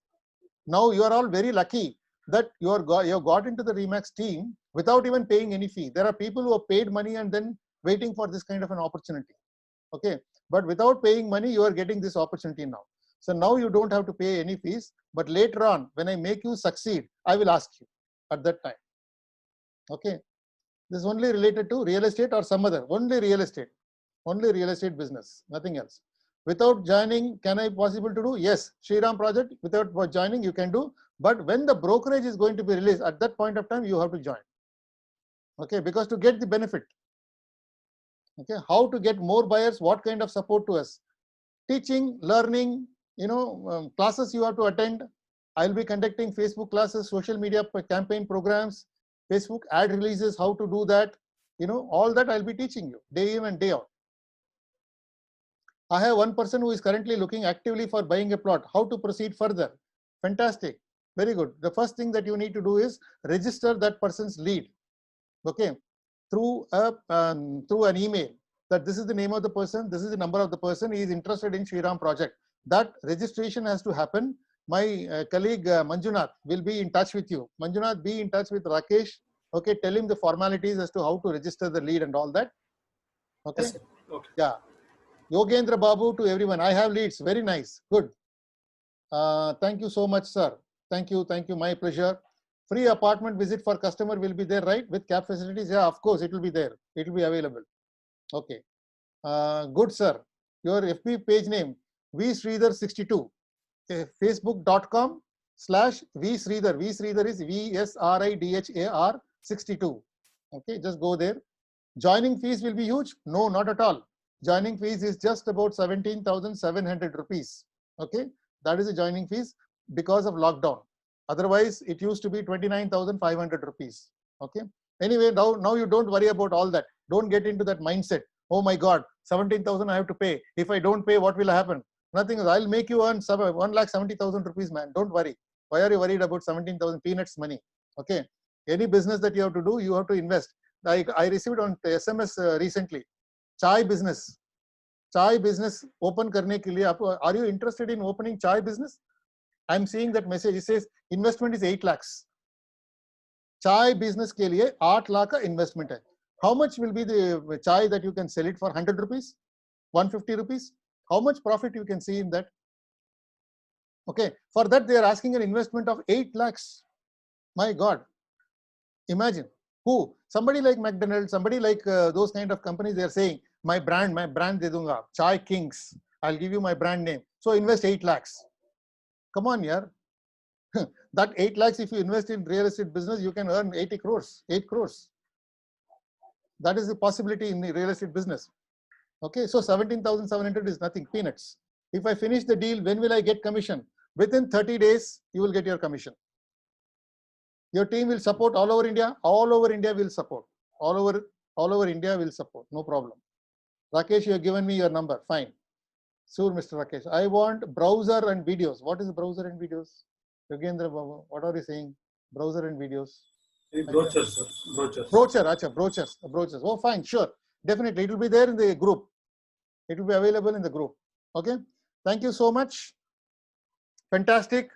Now you are all very lucky that you have got into the Remax team without even paying any fee. There are people who have paid money and then waiting for this kind of an opportunity. Okay. But without paying money, you are getting this opportunity now. So now you don't have to pay any fees, but later on, when I make you succeed, I will ask you at that time. Okay. This is only related to real estate or some other, only real estate. Only real estate business, nothing else. Without joining, can I possible to do? Yes, Shriram project, without joining, you can do. But when the brokerage is going to be released, at that point of time, you have to join. Okay, because to get the benefit. Okay, how to get more buyers, what kind of support to us? Teaching, learning, classes you have to attend. I'll be conducting Facebook classes, social media campaign programs, Facebook ad releases, how to do that. All that I'll be teaching you day in and day out. I have one person who is currently looking actively for buying a plot. How to proceed further? Fantastic. Very good. The first thing that you need to do is register that person's lead. Okay, through an email that this is the name of the person, this is the number of the person, he is interested in Shriram project. That registration has to happen. My colleague Manjunath will be in touch with you. Manjunath, be in touch with Rakesh. Okay, tell him the formalities as to how to register the lead and all that. Okay. Yes, okay. Yeah. Yogendra Babu, to everyone. I have leads. Very nice. Good. Thank you so much, sir. Thank you. Thank you. My pleasure. Free apartment visit for customer will be there, right? With cab facilities. Yeah, of course, it will be there. It will be available. Okay. Good, sir. Your FB page name, vsridhar62. Facebook.com/vsridhar. vsridhar is VSRIDHAR 62. Okay, just go there. Joining fees will be huge? No, not at all. Joining fees is just about 17,700 rupees. Okay, that is the joining fees because of lockdown. Otherwise, it used to be 29,500 rupees. Okay. Anyway, now you don't worry about all that. Don't get into that mindset. Oh my God, 17,000 I have to pay. If I don't pay, what will happen? Nothing. I'll make you earn 1,70,000 rupees, man. Don't worry. Why are you worried about 17,000 peanuts money? Okay. Any business that you have to do, you have to invest. I received on SMS recently. Chai business open karne ke liye, are you interested in opening chai business? I'm seeing that message. It says investment is 8 lakhs. Chai business ke liye 8 lakh ka investment hai. How much will be the chai that you can sell it for? 100 rupees? 150 rupees? How much profit you can see in that? Okay. For that, they are asking an investment of 8 lakhs. My God. Imagine. Who? Somebody like McDonald's, somebody like those kind of companies, they are saying, my brand de dunga, Chai Kings. I'll give you my brand name. So invest 8 lakhs. Come on, yaar. That 8 lakhs, if you invest in real estate business, you can earn 8 crores. That is the possibility in the real estate business. Okay, so 17,700 is nothing, peanuts. If I finish the deal, when will I get commission? Within 30 days, you will get your commission. Your team will support all over India. All over India will support. All over India will support. No problem. Rakesh, you have given me your number. Fine. Sure, Mr. Rakesh. I want browser and videos. What is browser and videos? Yogendra Babu, what are you saying? Browser and videos. Brochures, sir. Brochures. Brochures. Oh, fine. Sure. Definitely. It will be there in the group. It will be available in the group. Okay. Thank you so much. Fantastic.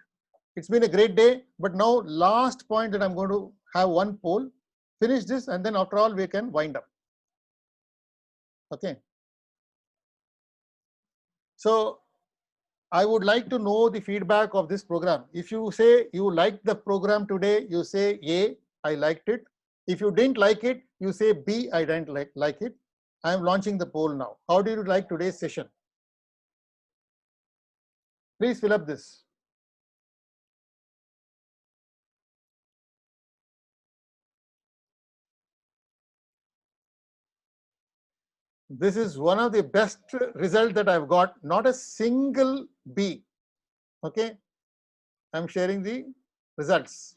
It's been a great day. But now, last point that I'm going to have one poll. Finish this and then after all, we can wind up. Okay. So, I would like to know the feedback of this program. If you say you liked the program today, you say A, I liked it. If you didn't like it, you say B, I didn't like it. I am launching the poll now. How did you like today's session? Please fill up this. This is one of the best results that I've got. Not a single B. Okay. I'm sharing the results.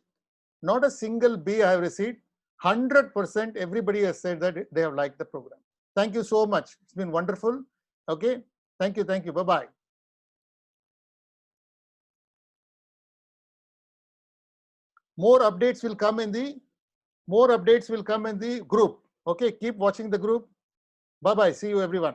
Not a single B I have received. 100% everybody has said that they have liked the program. Thank you so much. It's been wonderful. Okay. Thank you. Thank you. Bye-bye. More updates will come in the group. Okay. Keep watching the group. Bye-bye. See you everyone.